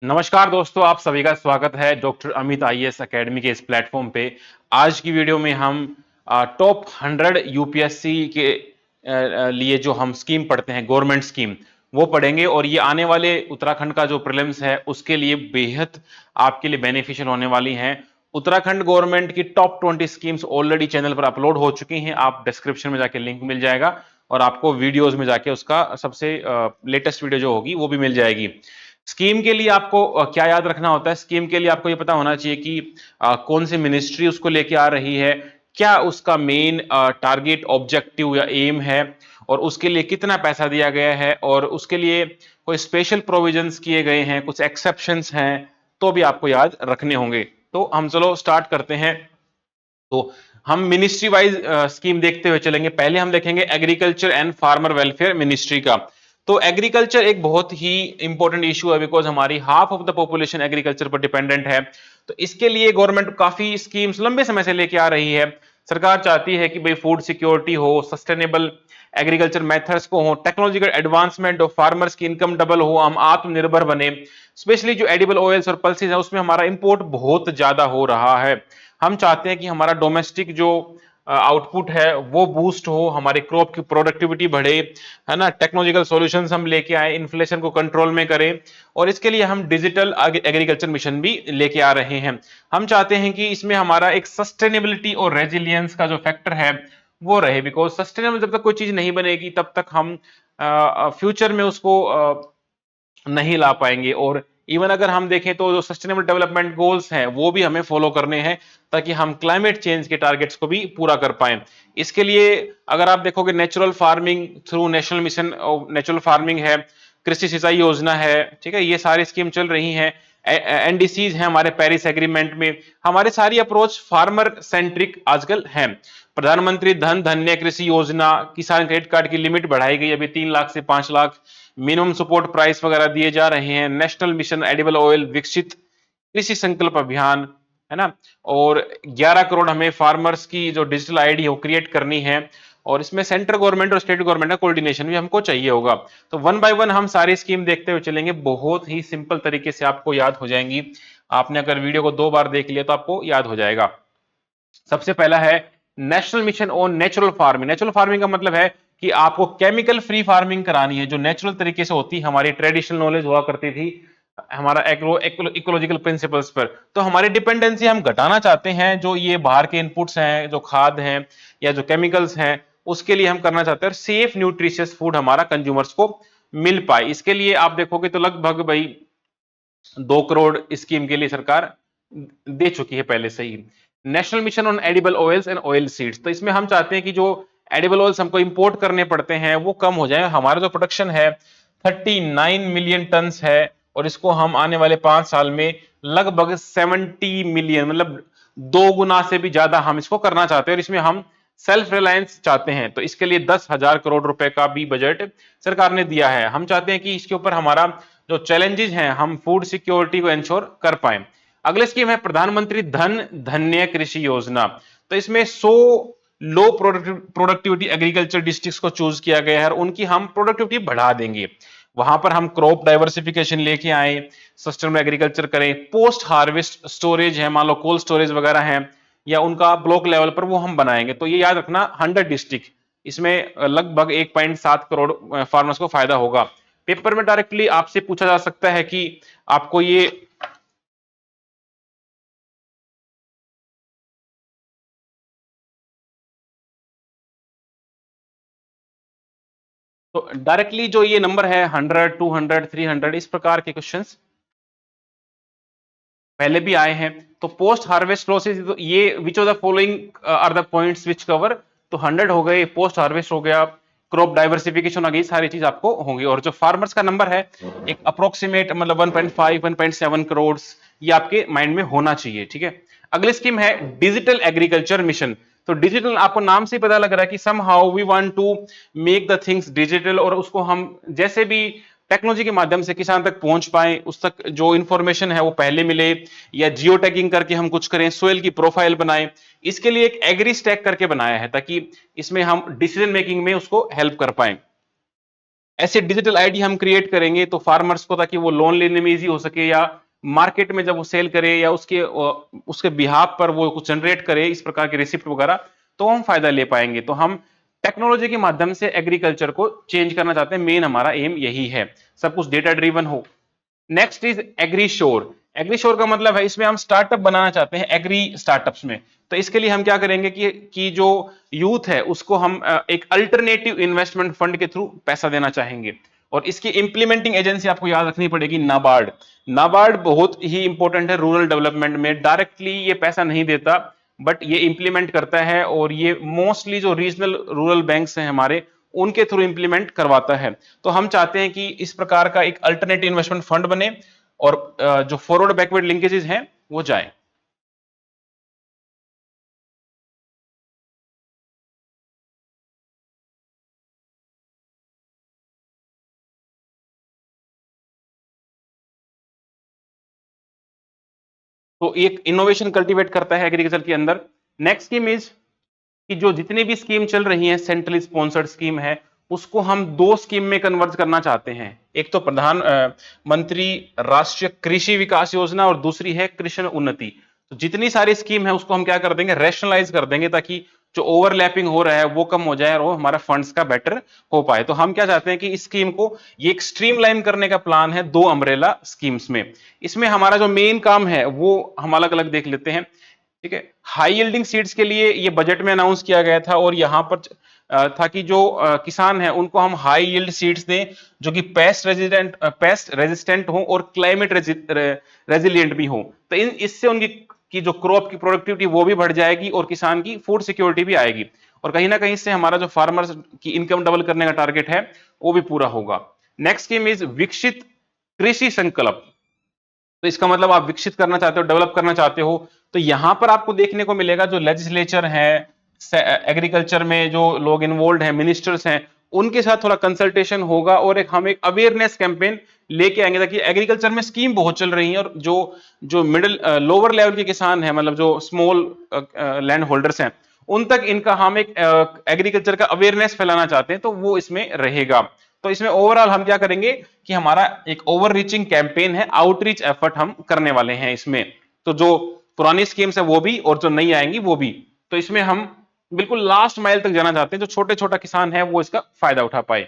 नमस्कार दोस्तों, आप सभी का स्वागत है डॉक्टर अमित आईएएस एकेडमी के इस प्लेटफॉर्म पे। आज की वीडियो में हम टॉप 100 यूपीएससी के लिए जो हम स्कीम पढ़ते हैं, गवर्नमेंट स्कीम, वो पढ़ेंगे। और ये आने वाले उत्तराखंड का जो प्रीलिम्स है उसके लिए बेहद आपके लिए बेनिफिशियल होने वाली हैं। उत्तराखंड गवर्नमेंट की टॉप 20 स्कीम्स ऑलरेडी चैनल पर अपलोड हो चुकी हैं। आप डिस्क्रिप्शन में जाके लिंक मिल जाएगा और आपको वीडियोज में जाके उसका सबसे लेटेस्ट वीडियो जो होगी वो भी मिल जाएगी। स्कीम के लिए आपको क्या याद रखना होता है? स्कीम के लिए आपको ये पता होना चाहिए कि कौन सी मिनिस्ट्री उसको लेके आ रही है, क्या उसका मेन टारगेट ऑब्जेक्टिव या एम है, और उसके लिए कितना पैसा दिया गया है, और उसके लिए कोई स्पेशल प्रोविजंस किए गए हैं, कुछ एक्सेप्शंस हैं, तो भी आपको याद रखने होंगे। तो हम चलो स्टार्ट करते हैं। तो हम मिनिस्ट्री वाइज स्कीम देखते हुए चलेंगे। पहले हम देखेंगे agriculture and farmer welfare ministry का। तो एग्रीकल्चर एक बहुत ही इंपॉर्टेंट इशू है, बिकॉज हमारी half of the population agriculture पर डिपेंडेंट है। तो इसके लिए गवर्नमेंट काफी स्कीम्स लंबे समय से लेके आ रही है। सरकार चाहती है कि भाई फूड सिक्योरिटी हो, सस्टेनेबल एग्रीकल्चर मेथड्स को हो, टेक्नोलॉजिकल एडवांसमेंट हो, फार्मर्स की इनकम डबल हो, हम आत्मनिर्भर बने। स्पेशली जो एडिबल ऑयल्स और पल्सेस है उसमें हमारा इंपोर्ट बहुत ज्यादा हो रहा है। हम चाहते हैं कि हमारा डोमेस्टिक जो आउटपुट है वो बूस्ट हो, हमारे क्रॉप की प्रोडक्टिविटी बढ़े, है ना। टेक्नोलॉजिकल सॉल्यूशंस हम लेके आए, इन्फ्लेशन को कंट्रोल में करें। और इसके लिए हम डिजिटल एग्रीकल्चर मिशन भी लेके आ रहे हैं। हम चाहते हैं कि इसमें हमारा एक सस्टेनेबिलिटी और रेजिलियंस का जो फैक्टर है वो रहे, बिकॉज सस्टेनेबल जब तक कोई चीज नहीं बनेगी तब तक हम फ्यूचर में उसको नहीं ला पाएंगे। और इवन अगर हम देखें तो जो सस्टेनेबल डेवलपमेंट गोल्स हैं वो भी हमें फॉलो करने हैं, ताकि हम क्लाइमेट चेंज के टारगेट्स को भी पूरा कर पाए। इसके लिए अगर आप देखोगे natural farming through national mission natural farming है, कृषि सिंचाई योजना है, ठीक है, ये सारी स्कीम चल रही हैं। एनडीसीज है हमारे पेरिस एग्रीमेंट में। हमारे सारी अप्रोच फार्मर सेंट्रिक आजकल है। प्रधानमंत्री धन धन्य कृषि योजना, किसान क्रेडिट कार्ड की लिमिट बढ़ाई गई अभी 3 लाख से 5 लाख, मिनिमम सपोर्ट प्राइस वगैरह दिए जा रहे हैं। नेशनल मिशन एडिबल ऑयल विकसित कृषि संकल्प अभियान, है ना। और 11 करोड़ हमें फार्मर्स की जो डिजिटल आईडी है वो क्रिएट करनी है। और इसमें सेंट्रल गवर्नमेंट और स्टेट गवर्नमेंट का कोऑर्डिनेशन भी हमको चाहिए होगा। तो वन बाय वन हम सारी स्कीम देखते हुए चलेंगे, बहुत ही सिंपल तरीके से आपको याद हो जाएंगी। आपने अगर वीडियो को 2 बार देख लिया तो आपको याद हो जाएगा। सबसे पहला है national mission on natural farming. Natural farming का मतलब है कि आपको केमिकल फ्री फार्मिंग करानी है, जो नेचुरल तरीके से होती है, हमारी ट्रेडिशनल नॉलेज हुआ करती थी हमारा एग्रो इकोलॉजिकल प्रिंसिपल्स पर। तो हमारी डिपेंडेंसी हम घटाना चाहते हैं, जो ये बाहर के इनपुट्स हैं, जो खाद हैं या जो केमिकल्स हैं, उसके लिए हम करना चाहते हैं सेफ न्यूट्रिशियस फूड हमारा कंज्यूमर्स को मिल पाए। इसके लिए आप देखोगे तो लगभग भाई 2 करोड़ स्कीम के लिए सरकार दे चुकी है पहले से ही। National mission on edible oils and oil seeds, तो इसमें हम चाहते हैं कि जो एडिबल ऑयल्स हमको इंपोर्ट करने पड़ते हैं वो कम हो जाए। हमारा जो प्रोडक्शन है 39 मिलियन टन है, और इसको हम आने वाले 5 साल में लगभग 70 मिलियन, मतलब 2 गुना से भी ज्यादा हम इसको करना चाहते हैं। और इसमें हम सेल्फ रिलायंस चाहते हैं, तो इसके लिए 10,000 करोड़ रुपए का भी बजट सरकार ने दिया है। हम चाहते हैं कि इसके ऊपर हमारा जो चैलेंजेस हैं हम फूड सिक्योरिटी को इंश्योर कर पाए। अगले स्कीम है प्रधानमंत्री धन धन्य कृषि योजना। तो इसमें 100 लो प्रोडक्टिविटी एग्रीकल्चर डिस्ट्रिक्ट्स को चूज किया गया है और उनकी हम प्रोडक्टिविटी बढ़ा देंगे। वहां पर हम क्रॉप डाइवर्सिफिकेशन लेके आए, सस्टेनेबल एग्रीकल्चर करें, पोस्ट हार्वेस्ट स्टोरेज है, मान लो कोल्ड स्टोरेज वगैरह है, या उनका ब्लॉक लेवल पर वो हम बनाएंगे। तो ये याद रखना 100 डिस्ट्रिक्ट, इसमें लगभग 1.7 करोड़ फार्मर्स को फायदा होगा। पेपर में डायरेक्टली आपसे पूछा जा सकता है कि आपको ये तो डायरेक्टली जो ये नंबर है 100, 200, 300, इस प्रकार के क्वेश्चंस पहले भी आए हैं। तो पोस्ट हार्वेस्ट लॉसेज, तो ये which of the following are the points which cover, तो 100 हो गए, पोस्ट हार्वेस्ट हो गया, क्रॉप डाइवर्सिफिकेशन हो गई, सारी चीज आपको होंगी। और जो फार्मर्स का नंबर है एक अप्रोक्सीमेट, मतलब 1.5 1.7 करोड़, ये आपके माइंड में होना चाहिए, ठीक है। अगली स्कीम है डिजिटल एग्रीकल्चर मिशन। तो डिजिटल आपको नाम से पता लग रहा है कि somehow we want to make the things digital, और उसको हम जैसे भी टेक्नोलॉजी के माध्यम से किसान तक पहुंच पाए, उस तक जो इंफॉर्मेशन है वो पहले मिले, या जियो टैगिंग करके हम कुछ करें, सोयल की प्रोफाइल बनाए। इसके लिए एक एग्री स्टैक करके बनाया है, ताकि इसमें हम डिसीजन मेकिंग में उसको हेल्प कर पाए। ऐसे डिजिटल आईडी हम क्रिएट करेंगे तो फार्मर्स को, ताकि वो लोन लेने में इजी हो सके, या मार्केट में जब वो सेल करे या उसके बिहाफ पर वो कुछ जनरेट करे इस प्रकार के रिसिप्ट वगैरह, तो हम फायदा ले पाएंगे। तो हम टेक्नोलॉजी के माध्यम से एग्रीकल्चर को चेंज करना चाहते हैं, मेन हमारा एम यही है, सब कुछ डेटा ड्रिवन हो। Next is AgriSure. एग्रीशोर का मतलब है, इसमें हम स्टार्टअप बनाना चाहते हैं एग्री स्टार्टअप्स में। तो इसके लिए हम क्या करेंगे कि जो यूथ है उसको हम एक अल्टरनेटिव इन्वेस्टमेंट फंड के थ्रू पैसा देना चाहेंगे। और इसकी इंप्लीमेंटिंग एजेंसी आपको याद रखनी पड़ेगी, नाबार्ड। नाबार्ड बहुत ही इंपॉर्टेंट है रूरल डेवलपमेंट में। डायरेक्टली ये पैसा नहीं देता, बट ये इंप्लीमेंट करता है, और ये मोस्टली जो रीजनल रूरल बैंक्स हैं हमारे, उनके थ्रू इंप्लीमेंट करवाता है। तो हम चाहते हैं कि इस प्रकार का एक अल्टरनेटिव इन्वेस्टमेंट फंड बने, और जो फॉरवर्ड बैकवर्ड लिंकेजेस हैं वो जाए। तो एक इनोवेशन कल्टीवेट करता है एग्रीकल्चर के अंदर। नेक्स्ट स्कीम इज कि जो जितनी भी स्कीम चल रही है सेंट्रली स्पॉन्सर्ड स्कीम है, उसको हम दो स्कीम में कन्वर्ट करना चाहते हैं। एक तो प्रधान मंत्री राष्ट्रीय कृषि विकास योजना, और दूसरी है कृषि उन्नति। तो जितनी सारी स्कीम है उसको हम क्या कर देंगे, रैशनलाइज कर देंगे, ताकि जो ओवरलैपिंग हो रहा है वो कम हो जाए और हमारा फंड्स का बेटर हो पाए। तो हम क्या चाहते हैं कि इस स्कीम को, ये एक स्ट्रीमलाइन करने का प्लान है दो अम्ब्रेला स्कीम्स में। इसमें हमारा जो मेन काम है वो हम अलग अलग देख लेते हैं। ठीक है, हाई यील्डिंग सीड्स के लिए ये बजट में अनाउंस किया गया था, और यहां पर था कि जो किसान है उनको हम हाई यील्ड सीड्स दें जो कि पेस्ट रेजिस्टेंट हो और क्लाइमेट रेजिलिएंट भी हो। तो इससे उनकी जो क्रॉप की प्रोडक्टिविटी वो भी बढ़ जाएगी, और किसान की फूड सिक्योरिटी भी आएगी, और कहीं ना कहीं इससे हमारा जो फार्मर्स की इनकम डबल करने का टारगेट है वो भी पूरा होगा। नेक्स्ट स्कीम इज विकसित कृषि संकल्प। तो इसका मतलब आप विकसित करना चाहते हो, डेवलप करना चाहते हो, तो यहां पर आपको देखने को मिलेगा जो लेजिस्लेचर है, एग्रीकल्चर में जो लोग इन्वॉल्व हैं, मिनिस्टर्स हैं, उनके साथ थोड़ा कंसल्टेशन होगा, और हम एक अवेयरनेस कैंपेन लेके आएंगे, ताकि एग्रीकल्चर में स्कीम बहुत चल रही है, और जो जो मिडिल लोअर लेवल के किसान हैं, मतलब जो स्मॉल लैंड होल्डर्स हैं, उन तक इनका हम एक एग्रीकल्चर का अवेयरनेस फैलाना चाहते हैं, तो वो इसमें रहेगा। तो इसमें ओवरऑल हम क्या करेंगे कि हमारा एक ओवर रीचिंग कैंपेन है, आउटरीच एफर्ट हम करने वाले हैं इसमें। तो जो पुरानी स्कीम्स है वो भी, और जो नई आएंगी वो भी। तो इसमें हम बिल्कुल लास्ट माइल तक जाना चाहते हैं, जो छोटे छोटा किसान है वो इसका फायदा उठा पाए।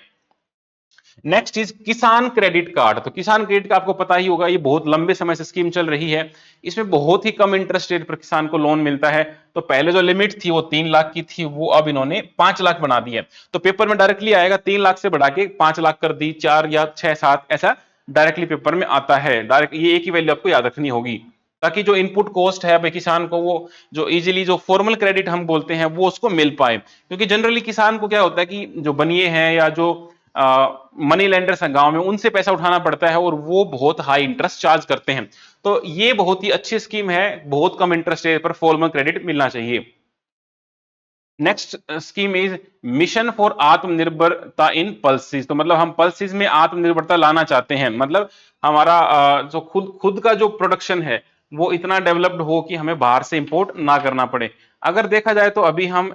नेक्स्ट चीज किसान क्रेडिट कार्ड। तो किसान क्रेडिट का आपको पता ही होगा, ये बहुत लंबे समय से स्कीम चल रही है। इसमें बहुत ही कम इंटरेस्ट रेट पर किसान को लोन मिलता है। तो पहले जो लिमिट थी वो 3 लाख की थी, वो अब इन्होंने 5 लाख बना दी है। तो पेपर में डायरेक्टली आएगा, 3 लाख से बढ़ा के 5 लाख कर दी, 4 या 6 7 ऐसा डायरेक्टली पेपर में आता है। डायरेक्ट ये एक ही वैल्यू आपको याद रखनी होगी, ताकि जो इनपुट कॉस्ट है भाई किसान को, वो जो इजीली जो फॉर्मल क्रेडिट हम बोलते हैं वो उसको मिल पाए। क्योंकि जनरली किसान को क्या होता है कि जो बनिए हैं या जो मनी लेंडर्स हैं गांव में, उनसे पैसा उठाना पड़ता है, और वो बहुत हाई इंटरेस्ट चार्ज करते हैं। तो ये बहुत ही अच्छी स्कीम है, बहुत कम इंटरेस्ट रेट पर फॉर्मल क्रेडिट मिलना चाहिए। Next scheme is mission for आत्मनिर्भरता इन पल्सेस। तो मतलब हम पल्सेस में आत्मनिर्भरता लाना चाहते हैं, मतलब हमारा जो खुद खुद का जो प्रोडक्शन है वो इतना डेवलप्ड हो कि हमें बाहर से इंपोर्ट ना करना पड़े। अगर देखा जाए तो अभी हम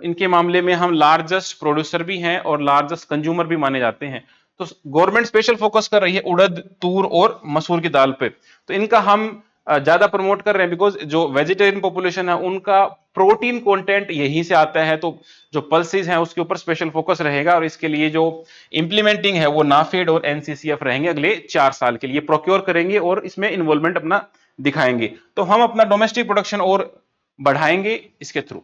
इनके मामले में हम लार्जेस्ट प्रोड्यूसर भी हैं और लार्जेस्ट कंज्यूमर भी माने जाते हैं। तो गवर्नमेंट स्पेशल फोकस कर रही है उड़द, तूर और मसूर की दाल पे। तो इनका हम ज्यादा प्रमोट कर रहे हैं, बिकॉज जो वेजिटेरियन पॉपुलेशन है उनका प्रोटीन कंटेंट यहीं से आता है। तो जो पल्सेस हैं उसके ऊपर स्पेशल फोकस रहेगा, और इसके लिए जो इंप्लीमेंटिंग है वो नाफेड और एनसीसीएफ रहेंगे, अगले 4 साल के लिए प्रोक्योर करेंगे और इसमें इन्वॉल्वमेंट अपना दिखाएंगे। तो हम अपना डोमेस्टिक प्रोडक्शन और बढ़ाएंगे इसके through.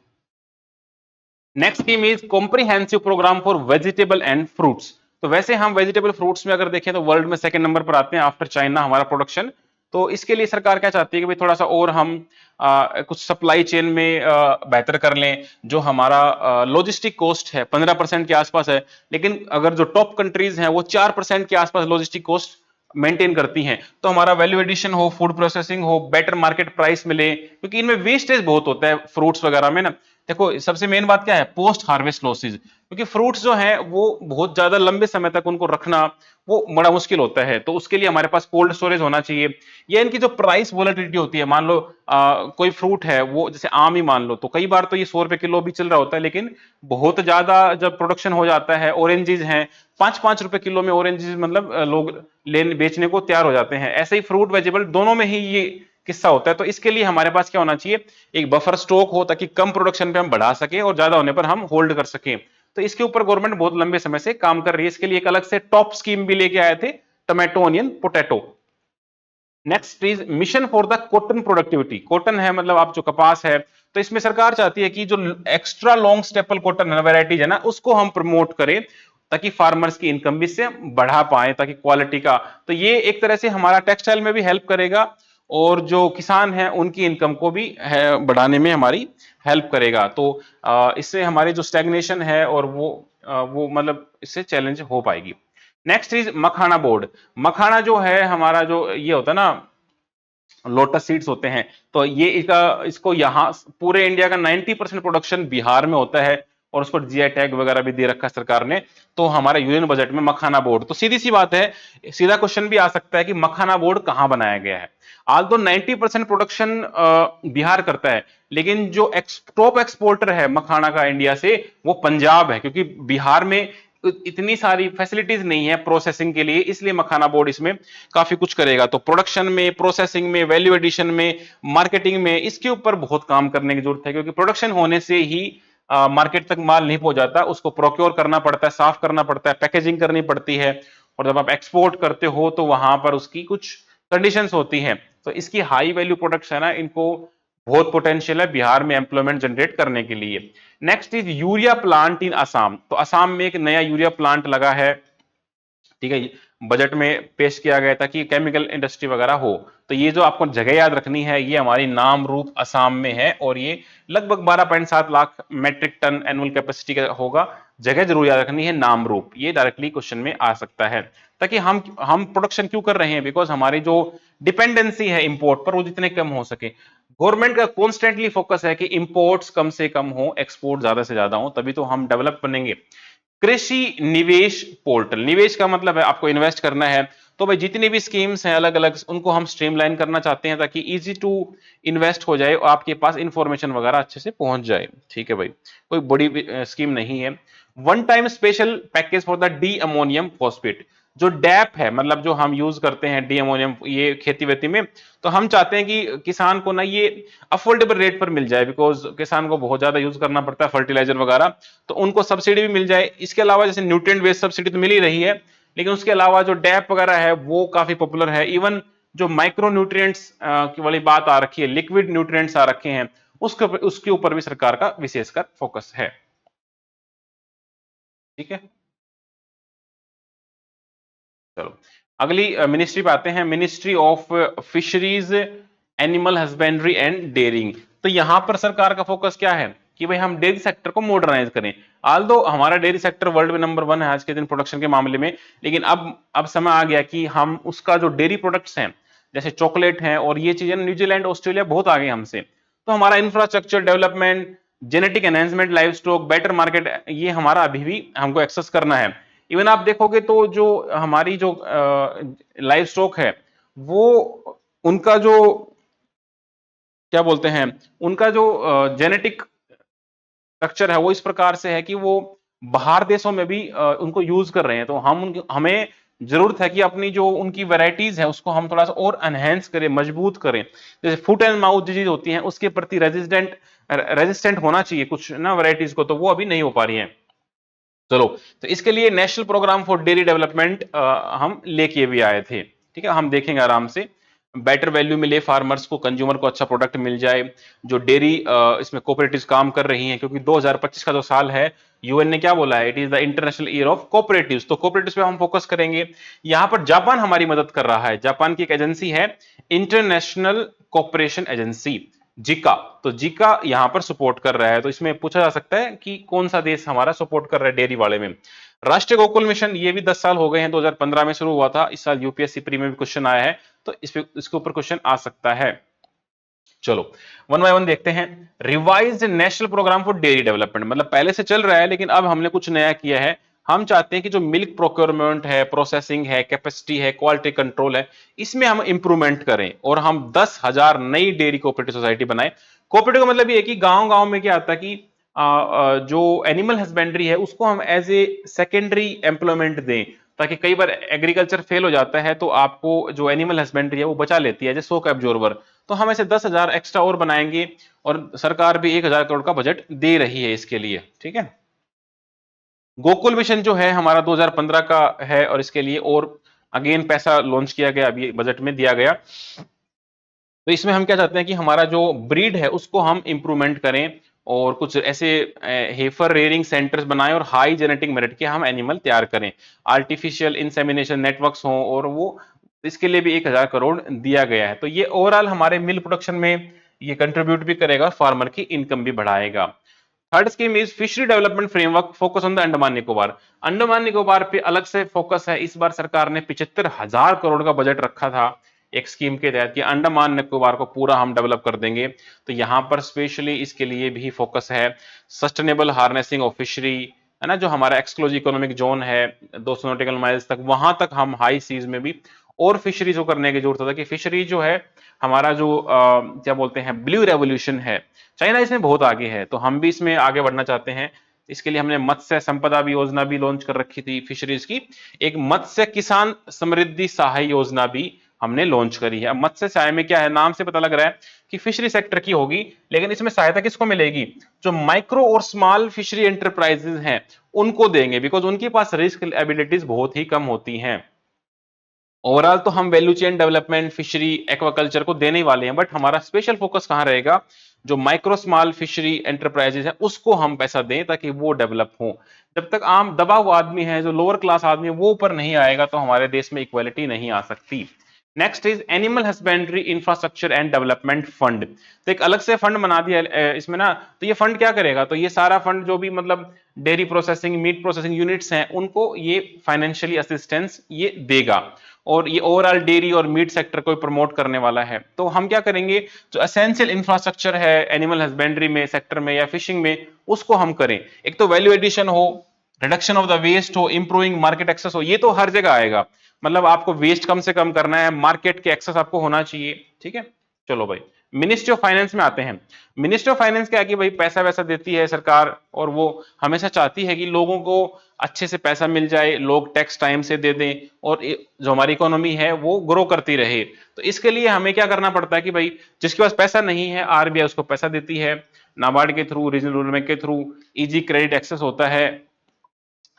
Next scheme is comprehensive programme for vegetable and fruits. तो वैसे हम वेजिटेबल फ्रूट्स में अगर देखें तो वर्ल्ड में सेकंड नंबर पर आते हैं आफ्टर चाइना, हमारा प्रोडक्शन। तो इसके लिए सरकार क्या चाहती है कि भाई थोड़ा सा और हम कुछ सप्लाई चेन में बेहतर कर लें। जो हमारा लॉजिस्टिक कॉस्ट है 15% के आसपास है, लेकिन अगर जो टॉप कंट्रीज हैं वो 4% के आसपास लॉजिस्टिक कॉस्ट मेंटेन करती हैं। तो हमारा वैल्यू एडिशन हो, फूड प्रोसेसिंग हो, बेटर मार्केट प्राइस मिले, क्योंकि इनमें वेस्टेज बहुत होता है फ्रूट्स वगैरह में ना। देखो सबसे मेन बात क्या है, पोस्ट हार्वेस्ट लॉसेज, क्योंकि फ्रूट्स जो हैं वो बहुत ज्यादा लंबे समय तक उनको रखना वो बड़ा मुश्किल होता है, तो उसके लिए हमारे पास कोल्ड स्टोरेज होना चाहिए। या इनकी जो प्राइस वॉलेटिलिटी होती है, मान लो कोई फ्रूट है वो जैसे आम ही मान लो, तो कई बार तो ये 100 रुपए किलो भी चल रहा होता है, लेकिन बहुत ज्यादा जब प्रोडक्शन हो जाता है, ऑरेंजेस हैं 5-5 रुपए किलो में ऑरेंजेस, मतलब लोग लेने बेचने को तैयार हो जाते हैं। ऐसे ही फ्रूट वेजिटेबल दोनों में ही ये किस्सा होता है। तो इसके लिए हमारे पास क्या होना चाहिए, एक बफर स्टॉक हो, ताकि कम प्रोडक्शन पे हम बढ़ा सके और ज्यादा होने पर हम होल्ड कर सकें। तो इसके ऊपर गवर्नमेंट बहुत लंबे समय से काम कर रही है। इसके लिए एक अलग से टॉप स्कीम भी लेके आए थे, tomato onion potato. Next is mission for the cotton productivity. Cotton है मतलब आप जो कपास है, तो इसमें सरकार चाहती है कि जो एक्स्ट्रा लॉन्ग स्टेपल कॉटन है, वेराइटीज है ना, उसको हम प्रमोट करें, ताकि फार्मर्स की इनकम भी से बढ़ा पाए, ताकि क्वालिटी का, तो ये एक तरह से हमारा टेक्सटाइल में भी हेल्प करेगा, और जो किसान है उनकी इनकम को भी बढ़ाने में हमारी हेल्प करेगा। तो इससे हमारी जो स्टैग्नेशन है और वो मतलब इससे चैलेंज हो पाएगी। Next is makhana board. Makhana जो है हमारा, जो ये होता है ना, लोटस सीड्स होते हैं, तो ये इसको यहाँ पूरे इंडिया का 90% प्रोडक्शन बिहार में होता है, और उस पर जीआई टैग वगैरह भी दे रखा है सरकार ने। तो हमारे यूनियन बजट में मखाना बोर्ड, तो सीधी सी बात है, सीधा क्वेश्चन भी आ सकता है कि मखाना बोर्ड कहां बनाया गया है। आज तो 90% प्रोडक्शन बिहार करता है, लेकिन जो टॉप एक्सपोर्टर है मखाना का इंडिया से, वो पंजाब है, क्योंकि बिहार में इतनी सारी फैसिलिटीज नहीं है प्रोसेसिंग के लिए, इसलिए मखाना बोर्ड इसमें काफी कुछ करेगा। तो प्रोडक्शन में, प्रोसेसिंग में, वैल्यू एडिशन में, मार्केटिंग में, इसके ऊपर बहुत काम करने की जरूरत है, क्योंकि प्रोडक्शन होने से ही मार्केट तक माल नहीं पहुंच जाता, उसको प्रोक्योर करना पड़ता है, साफ करना पड़ता है, पैकेजिंग करनी पड़ती है, और जब आप एक्सपोर्ट करते हो तो वहां पर उसकी कुछ कंडीशंस होती हैं। तो इसकी हाई वैल्यू प्रोडक्ट्स है ना, इनको बहुत पोटेंशियल है बिहार में एम्प्लॉयमेंट जनरेट करने के लिए। Next is urea plant in Assam. तो असम में एक नया यूरिया प्लांट लगा है, ठीक है, बजट में पेश किया गया था कि केमिकल इंडस्ट्री वगैरह हो। तो ये जो आपको जगह याद रखनी है, ये हमारी नामरूप असम में है, और ये लगभग 12.7 lakh metric tonne annual capacity का होगा। जगह जरूर याद रखनी है, नामरूप, ये डायरेक्टली क्वेश्चन में आ सकता है। ताकि हम प्रोडक्शन क्यों कर रहे हैं, बिकॉज हमारी जो डिपेंडेंसी है इंपोर्ट पर, वो जितने कम हो सके। गवर्नमेंट का कॉन्स्टेंटली फोकस है कि इंपोर्ट्स कम से कम हो, एक्सपोर्ट ज्यादा से ज्यादा हो, तभी तो हम डेवलप बनेंगे। कृषि निवेश पोर्टल, निवेश का मतलब है आपको इन्वेस्ट करना है, तो भाई जितनी भी स्कीम्स हैं अलग अलग, उनको हम स्ट्रीमलाइन करना चाहते हैं, ताकि इजी टू इन्वेस्ट हो जाए और आपके पास इंफॉर्मेशन वगैरह अच्छे से पहुंच जाए। ठीक है भाई, कोई बड़ी स्कीम नहीं है। One time special package for the D ammonium phosphate. जो डैप है, मतलब जो हम यूज करते हैं डी अमोनियम, ये खेती वेती में, तो हम चाहते हैं कि किसान को ना ये अफोर्डेबल रेट पर मिल जाए, बिकॉज किसान को बहुत ज्यादा यूज करना पड़ता है फर्टिलाइजर वगैरह, तो उनको सब्सिडी भी मिल जाए। इसके अलावा जैसे न्यूट्रिएंट बेस्ड सब्सिडी तो मिल ही रही है, लेकिन उसके अलावा जो डैप वगैरह है वो काफी पॉपुलर है। इवन जो माइक्रो न्यूट्रिएंट्स की वाली बात आ रखी है, लिक्विड न्यूट्रिएंट्स आ रखे हैं, उसके ऊपर भी सरकार का विशेषकर फोकस है। ठीक है, चलो अगली मिनिस्ट्री पे आते हैं, ministry of fisheries, animal husbandry and dairying. तो यहां पर सरकार का फोकस क्या है कि भाई हम डेयरी सेक्टर को मॉडर्नाइज करें। आल्दो हमारा डेयरी सेक्टर वर्ल्ड में नंबर 1 है आज के दिन प्रोडक्शन के मामले में, लेकिन अब समय आ गया कि हम उसका जो डेयरी प्रोडक्ट्स हैं, जैसे चॉकलेट हैं और ये चीजें, न्यूजीलैंड ऑस्ट्रेलिया बहुत आगे हमसे, तो हमारा infrastructure development, genetic enhancement, live stock, better market, ये हमारा अभी भी हमको एक्सेस करना है। इवन आप देखोगे तो जो हमारी जो लाइव स्टॉक है, वो उनका जो क्या बोलते हैं, उनका जो जेनेटिक स्ट्रक्चर है वो इस प्रकार से है कि वो बाहर देशों में भी उनको यूज कर रहे हैं। तो हमें जरूरत है कि अपनी जो उनकी वैरायटीज है उसको हम थोड़ा सा और एनहेंस करें, मजबूत करें। जैसे फुट एंड माउथ डिजीज होती है, उसके प्रति रेजिस्टेंट होना चाहिए कुछ ना वैरायटीज को, तो वो अभी नहीं हो पा रही है। चलो, तो इसके लिए national programme for dairy development हम लेके भी आए थे। ठीक है, हम देखेंगे आराम से, बेटर वैल्यू मिले फार्मर्स को, कंज्यूमर को अच्छा प्रोडक्ट मिल जाए। जो डेयरी इसमें कोऑपरेटिव्स काम कर रही हैं, क्योंकि 2025 का जो साल है, यूएन ने क्या बोला है, it is the international year of cooperatives, तो कोऑपरेटिव्स पे हम फोकस करेंगे। यहां पर जापान हमारी मदद कर रहा है। जापान की एक एजेंसी है, इंटरनेशनल कोऑपरेशन एजेंसी, जिका, तो जिका यहां पर सपोर्ट कर रहा है। तो इसमें पूछा जा सकता है कि कौन सा देश हमारा सपोर्ट कर रहा है डेयरी वाले में। राष्ट्रीय गोकुल मिशन, ये भी 10 साल हो गए हैं, 2015 में शुरू हुआ था, इस साल यूपीएससी प्री में भी क्वेश्चन आया है, तो इसके ऊपर क्वेश्चन आ सकता है। चलो वन बाय वन देखते हैं। Revised national programme for dairy development, मतलब पहले से चल रहा है लेकिन अब हमने कुछ नया किया है। हम चाहते हैं कि जो मिल्क प्रोक्योरमेंट है, प्रोसेसिंग है, कैपेसिटी है, क्वालिटी कंट्रोल है, इसमें हम इंप्रूवमेंट करें और हम 10,000 नई डेयरी कोऑपरेटिव सोसाइटी बनाए। कोऑपरेटिव का मतलब ये है कि गांव गांव में क्या आता है कि जो एनिमल हस्बेंड्री है उसको हम एज ए सेकेंडरी एम्प्लॉयमेंट दें, ताकि कई बार एग्रीकल्चर फेल हो जाता है तो आपको जो एनिमल हस्बेंड्री है वो बचा लेती है, जैसे शॉक एब्जॉर्बर। तो हम ऐसे 10,000 एक्स्ट्रा और बनाएंगे और सरकार भी 1,000 करोड़ का बजट दे रही है इसके लिए, ठीक है। गोकुल मिशन जो है हमारा 2015 का है और इसके लिए और अगेन पैसा लॉन्च किया गया, अभी बजट में दिया गया। तो इसमें हम क्या चाहते हैं कि हमारा जो ब्रीड है उसको हम इंप्रूवमेंट करें और कुछ ऐसे हेफर रेयरिंग सेंटर्स बनाएं और हाई जेनेटिक मेरिट के हम एनिमल तैयार करें। आर्टिफिशियल इंसेमिनेशन नेटवर्क्स हों और वो इसके लिए भी 1,000 करोड़ दिया गया है। तो ये ओवरऑल हमारे मिल्क प्रोडक्शन में ये कंट्रीब्यूट भी करेगा, फार्मर की इनकम भी बढ़ाएगा। Third scheme is fishery development framework focus on the Andaman Nicobar. Andaman Nicobar पे अलग से फोकस है। इस बार सरकार ने 75,000 करोड़ का बजट रखा था एक स्कीम के तहत कि अंडमान निकोबार को पूरा हम डेवलप कर देंगे। तो यहाँ पर स्पेशली इसके लिए भी फोकस है। सस्टेनेबल हार्नेसिंग ऑफ फिशरी है ना, जो हमारा एक्सक्लूसिव इकोनॉमिक जोन है 200 नॉटिकल माइल्स तक, वहां तक हम हाई सीज में भी और फिशरीज को करने की जरूरत है कि फिशरी जो है हमारा जो क्या बोलते हैं ब्लू रेवोल्यूशन है, चाइना इसमें बहुत आगे है तो हम भी इसमें आगे बढ़ना चाहते हैं। इसके लिए हमने मत्स्य संपदा भी योजना भी लॉन्च कर रखी थी फिशरीज की। एक मत्स्य किसान समृद्धि सहाय योजना भी हमने लॉन्च करी है। अब मत्स्य सहाय में क्या है, नाम से पता लग रहा है कि फिशरी सेक्टर की होगी, लेकिन इसमें सहायता किसको मिलेगी, जो माइक्रो और स्मॉल फिशरी एंटरप्राइजेज हैं उनको देंगे, बिकॉज उनके पास रिस्क एबिलिटीज बहुत ही कम होती हैं। ओवरऑल तो हम value chain development fishery aquaculture को देने वाले हैं, बट हमारा स्पेशल फोकस कहां रहेगा, जो माइक्रो स्मॉल फिशरी एंटरप्राइजेज है उसको हम पैसा दें ताकि वो डेवलप हो। जब तक आम दबा हुआ आदमी है, जो लोअर क्लास आदमी है, वो ऊपर नहीं आएगा तो हमारे देश में इक्वालिटी नहीं आ सकती। Next is animal husbandry infrastructure and development fund. तो एक अलग से फंड बना दिया इसमें ना। तो ये फंड क्या करेगा, तो ये सारा फंड जो भी मतलब dairy processing meat processing units हैं उनको ये फाइनेंशियली असिस्टेंस ये देगा और ये ओवरऑल डेयरी और मीट सेक्टर को प्रमोट करने वाला है। तो हम क्या करेंगे, जो एसेंशियल इंफ्रास्ट्रक्चर है एनिमल हस्बेंड्री में सेक्टर में या फिशिंग में उसको हम करें। एक तो वैल्यू एडिशन हो, रिडक्शन ऑफ द वेस्ट हो, इंप्रूविंग मार्केट एक्सेस हो, ये तो हर जगह आएगा। मतलब आपको वेस्ट कम से कम करना है, मार्केट के एक्सेस आपको होना चाहिए, ठीक है। चलो भाई, मिनिस्ट्री ऑफ फाइनेंस में आते हैं। मिनिस्ट्री ऑफ फाइनेंस क्या है कि भाई पैसा वैसा देती है सरकार और वो हमेशा चाहती है कि लोगों को अच्छे से पैसा मिल जाए, लोग टैक्स टाइम से दे दें और जो हमारी इकोनॉमी है वो ग्रो करती रहे। तो इसके लिए हमें क्या करना पड़ता है कि भाई जिसके पास पैसा नहीं है आरबीआई उसको पैसा देती है, नाबार्ड के थ्रू, रीजनल रूरल बैंक के थ्रू इजी क्रेडिट एक्सेस होता है।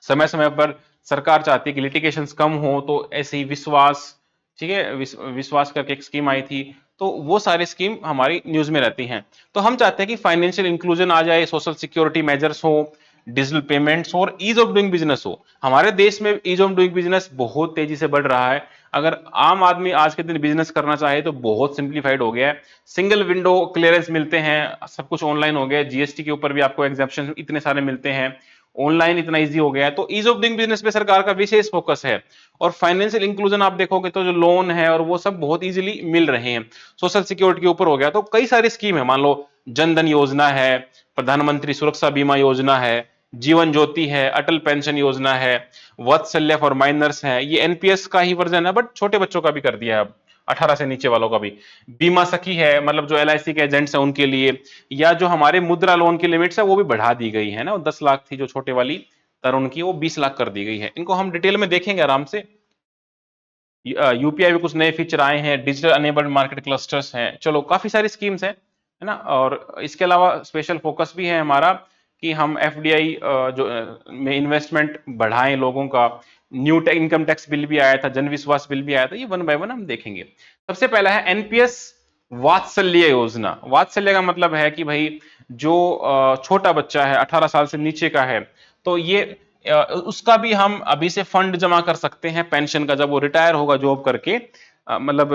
समय समय पर सरकार चाहती है कि लिटिगेशंस कम हो, तो ऐसे ही विश्वास, ठीक है, विश्वास करके एक स्कीम आई थी, तो वो सारी स्कीम हमारी न्यूज में रहती हैं। तो हम चाहते हैं कि फाइनेंशियल इंक्लूजन आ जाए, सोशल सिक्योरिटी मेजर्स हो, डिजिटल पेमेंट्स हो और ईज ऑफ डूइंग बिजनेस हो। हमारे देश में ईज ऑफ डूइंग बिजनेस बहुत तेजी से बढ़ रहा है। अगर आम आदमी आज के दिन बिजनेस करना चाहे तो बहुत सिंप्लीफाइड हो गया है। सिंगल विंडो क्लियरेंस मिलते हैं, सब कुछ ऑनलाइन हो गया, जीएसटी के ऊपर भी आपको एग्जेप्शन इतने सारे मिलते हैं, ऑनलाइन इतना इजी हो गया है। तो ईज ऑफ डूइंग बिजनेस पे सरकार का विशेष फोकस है। और फाइनेंशियल इंक्लूजन आप देखोगे तो जो लोन है और वो सब बहुत इजीली मिल रहे हैं। सोशल सिक्योरिटी के ऊपर हो गया तो कई सारी स्कीम है, मान लो जनधन योजना है, प्रधानमंत्री सुरक्षा बीमा योजना है, जीवन ज्योति है, अटल पेंशन योजना है, वत्सल्य फॉर माइनर्स है, ये एनपीएस का ही वर्जन है बट छोटे बच्चों का भी कर दिया है अब, 18 से नीचे वालों का भी। बीमा सखी है, मतलब जो एलआईसी के एजेंट्स हैं उनके लिए, या जो हमारे मुद्रा लोन की लिमिट्स है वो भी बढ़ा दी गई है ना, 10 लाख थी जो छोटे वाली तरुण की, वो 20 लाख कर दी गई है। इनको हम डिटेल में देखेंगे आराम से। यूपीआई में कुछ नए फीचर आए हैं, डिजिटल अनेबल्ड मार्केट क्लस्टर्स हैं, चलो काफी सारी स्कीम्स हैं, है ना। और इसके अलावा स्पेशल फोकस भी है हमारा कि हम एफडीआई जो में इन्वेस्टमेंट बढ़ाएं लोगों का। न्यू इनकम टैक्स बिल भी आया था, जन विश्वास बिल भी आया था, ये वन बाय वन हम देखेंगे। सबसे पहला है एनपीएस वात्सल्य योजना। वात्सल्य का मतलब है कि भाई जो छोटा बच्चा है, 18 साल से नीचे का है, तो ये उसका भी हम अभी से फंड जमा कर सकते हैं पेंशन का, जब वो रिटायर होगा जॉब करके, मतलब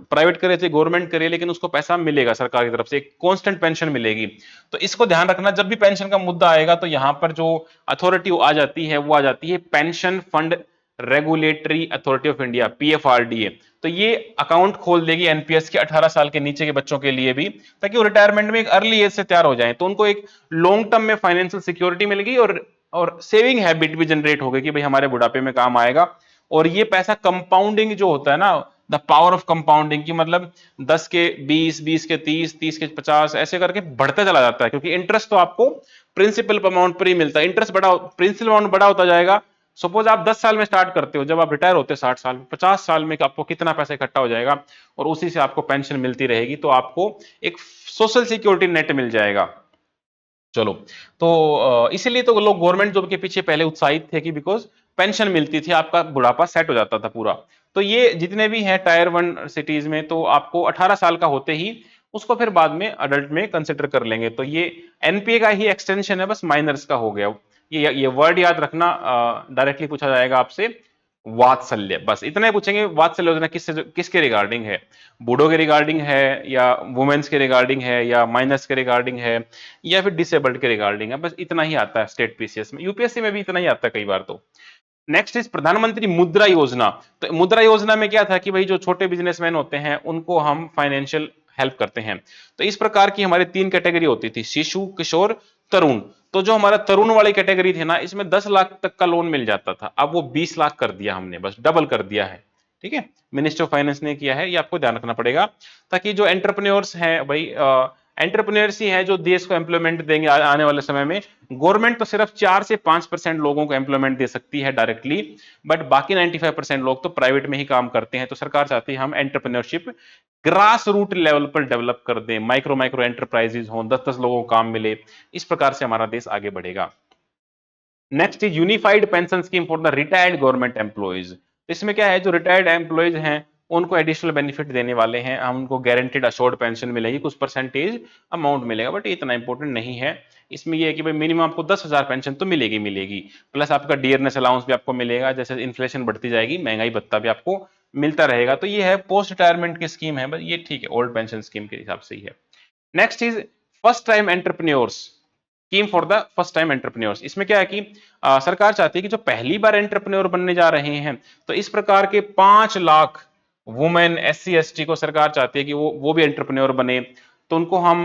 प्राइवेट करे थे गवर्नमेंट करे, लेकिन उसको पैसा मिलेगा सरकार की तरफ से, एक कांस्टेंट पेंशन मिलेगी। तो इसको ध्यान रखना, जब भी पेंशन का मुद्दा आएगा तो यहाँ पर जो अथॉरिटी आ जाती है वो आ जाती है pension fund regulatory authority of India, PFRDA. तो ये अकाउंट खोल देगी एनपीएस के 18 साल के नीचे के बच्चों के लिए भी, ताकि वो रिटायरमेंट में एक अर्ली एज से तैयार हो जाए, तो उनको एक लॉन्ग टर्म में फाइनेंशियल सिक्योरिटी मिलेगी और सेविंग हैबिट भी जनरेट होगी कि भाई हमारे बुढ़ापे में काम आएगा। और ये पैसा कंपाउंडिंग जो होता है ना, द पावर ऑफ कंपाउंडिंग, की मतलब 10 के 20, 20 के 30, 30 के 50 ऐसे करके बढ़ता चला जाता है, क्योंकि इंटरेस्ट तो आपको प्रिंसिपल अमाउंट पर ही मिलता है। इंटरेस्ट बड़ा, प्रिंसिपल अमाउंट बड़ा होता जाएगा। सपोज आप 10 साल में स्टार्ट करते हो, जब आप रिटायर होते हो 60 साल में, 50 साल में आपको कितना पैसा इकट्ठा हो जाएगा, और उसी से आपको पेंशन मिलती रहेगी, तो आपको एक सोशल सिक्योरिटी नेट मिल जाएगा। चलो, तो इसीलिए तो लोग गवर्नमेंट जॉब के पीछे पहले उत्साहित थे, कि बिकॉज पेंशन मिलती थी, आपका बुढ़ापा सेट हो जाता था पूरा। तो ये जितने भी हैं टायर 1 सिटीज में, तो आपको 18 साल का होते ही उसको फिर बाद में अडल्ट में कंसिडर कर लेंगे। तो ये एनपीए का ही एक्सटेंशन है, बस माइनर्स का हो गया। ये वर्ड याद रखना, डायरेक्टली पूछा जाएगा आपसे, वात्सल्य, बस इतना ही पूछेंगे। वात्सल्य योजना किसके रिगार्डिंग है? बूढ़ों के रिगार्डिंग है, या वुमेन्स के रिगार्डिंग है, या माइनर्स के रिगार्डिंग है, या फिर डिसेबल्ड के रिगार्डिंग है? बस इतना ही आता है स्टेट पीसीएस में, यूपीएससी में भी इतना ही आता है कई बार। तो नेक्स्ट इज प्रधानमंत्री मुद्रा योजना। तो मुद्रा योजना में क्या था कि भाई जो छोटे बिजनेसमैन होते हैं उनको हम फाइनेंशियल हेल्प करते हैं। तो इस प्रकार की हमारी 3 कैटेगरी होती थी, शिशु, किशोर, तरुण। तो जो हमारा तरुण वाली कैटेगरी थी ना, इसमें 10 लाख तक का लोन मिल जाता था, अब वो 20 लाख कर दिया हमने, बस डबल कर दिया है। ठीक है, मिनिस्टर ऑफ फाइनेंस ने किया है, ये आपको ध्यान रखना पड़ेगा, ताकि जो एंटरप्रेन्योर्स हैं भाई, एंटरप्रेन्योर्स ही हैं जो देश को एम्प्लॉयमेंट देंगे आने वाले समय में। गवर्नमेंट तो सिर्फ 4 से 5% लोगों को एम्प्लॉयमेंट दे सकती है डायरेक्टली, बट बाकी 95% लोग तो प्राइवेट में ही काम करते हैं। तो सरकार चाहती है हम एंटरप्रेन्योरशिप ग्रास रूट लेवल पर डेवलप कर दें, माइक्रो माइक्रो एंटरप्राइजेज हों, 10-10 लोगों को काम मिले। इस प्रकार से हमारा देश आगे बढ़ेगा। Next is unified pension scheme for the retired government employees. इसमें क्या है, जो रिटायर्ड एम्प्लॉइज हैं उनको एडिशनल बेनिफिट देने वाले हैं हम, उनको गारंटेड अश्योर्ड पेंशन मिलेगी, कुछ परसेंटेज अमाउंट मिलेगा, बट ये इतना इंपॉर्टेंट नहीं है। इसमें यह है कि भाई मिनिमम आपको 10,000 पेंशन तो मिलेगी मिलेगी, प्लस आपका डियरनेस अलाउंस भी आपको मिलेगा, जैसे इन्फ्लेशन बढ़ती जाएगी महंगाई भत्ता भी आपको मिलता रहेगा। तो ये है पोस्ट रिटायरमेंट की स्कीम है, बस ये ठीक है, ओल्ड पेंशन स्कीम के हिसाब से ही है। Next is first time entrepreneurs scheme for the first time entrepreneurs. इसमें क्या है कि सरकार चाहती है कि जो पहली बार एंटरप्रेन्योर बनने जा रहे हैं, तो इस प्रकार के 5 लाख वुमेन, एससी एसटी को सरकार चाहती है कि वो भी एंटरप्रेन्योर बने। तो उनको हम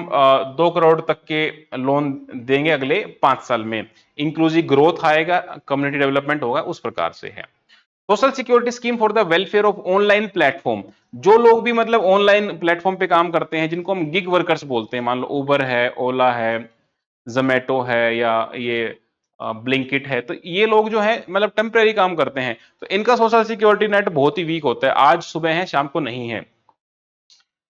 2 करोड़ तक के लोन देंगे अगले 5 साल में। इंक्लूसिव ग्रोथ आएगा, कम्युनिटी डेवलपमेंट होगा, उस प्रकार से है। Social security scheme for the welfare of online platform. जो लोग भी मतलब ऑनलाइन प्लेटफॉर्म पे काम करते हैं, जिनको हम गिग वर्कर्स बोलते हैं, मान लो उबर है, ओला है, जोमेटो है, या ये ब्लिंकिट है, तो ये लोग जो है मतलब टेम्परेरी काम करते हैं, तो इनका सोशल सिक्योरिटी नेट बहुत ही वीक होता है, आज सुबह है शाम को नहीं है।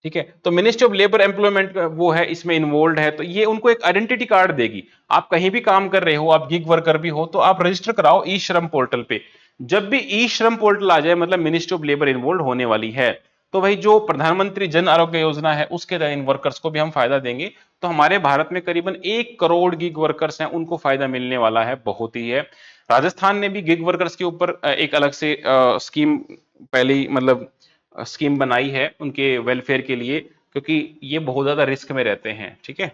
ठीक है, तो मिनिस्ट्री ऑफ लेबर एम्प्लॉयमेंट वो है इसमें इन्वॉल्व है, तो ये उनको एक आइडेंटिटी कार्ड देगी। आप कहीं भी काम कर रहे हो, आप गिग वर्कर भी हो, तो आप रजिस्टर कराओ ई श्रम पोर्टल पे। जब भी ई श्रम पोर्टल आ जाए, मतलब मिनिस्ट्री ऑफ लेबर इन्वॉल्व होने वाली है, तो भाई जो प्रधानमंत्री जन आरोग्य योजना है उसके तहत इन वर्कर्स को भी हम फायदा देंगे। तो हमारे भारत में करीबन 1 करोड़ गिग वर्कर्स हैं, उनको फायदा मिलने वाला है, बहुत ही है। राजस्थान ने भी गिग वर्कर्स के ऊपर एक अलग से स्कीम पहले मतलब स्कीम बनाई है उनके वेलफेयर के लिए, क्योंकि ये बहुत ज्यादा रिस्क में रहते हैं। ठीक है,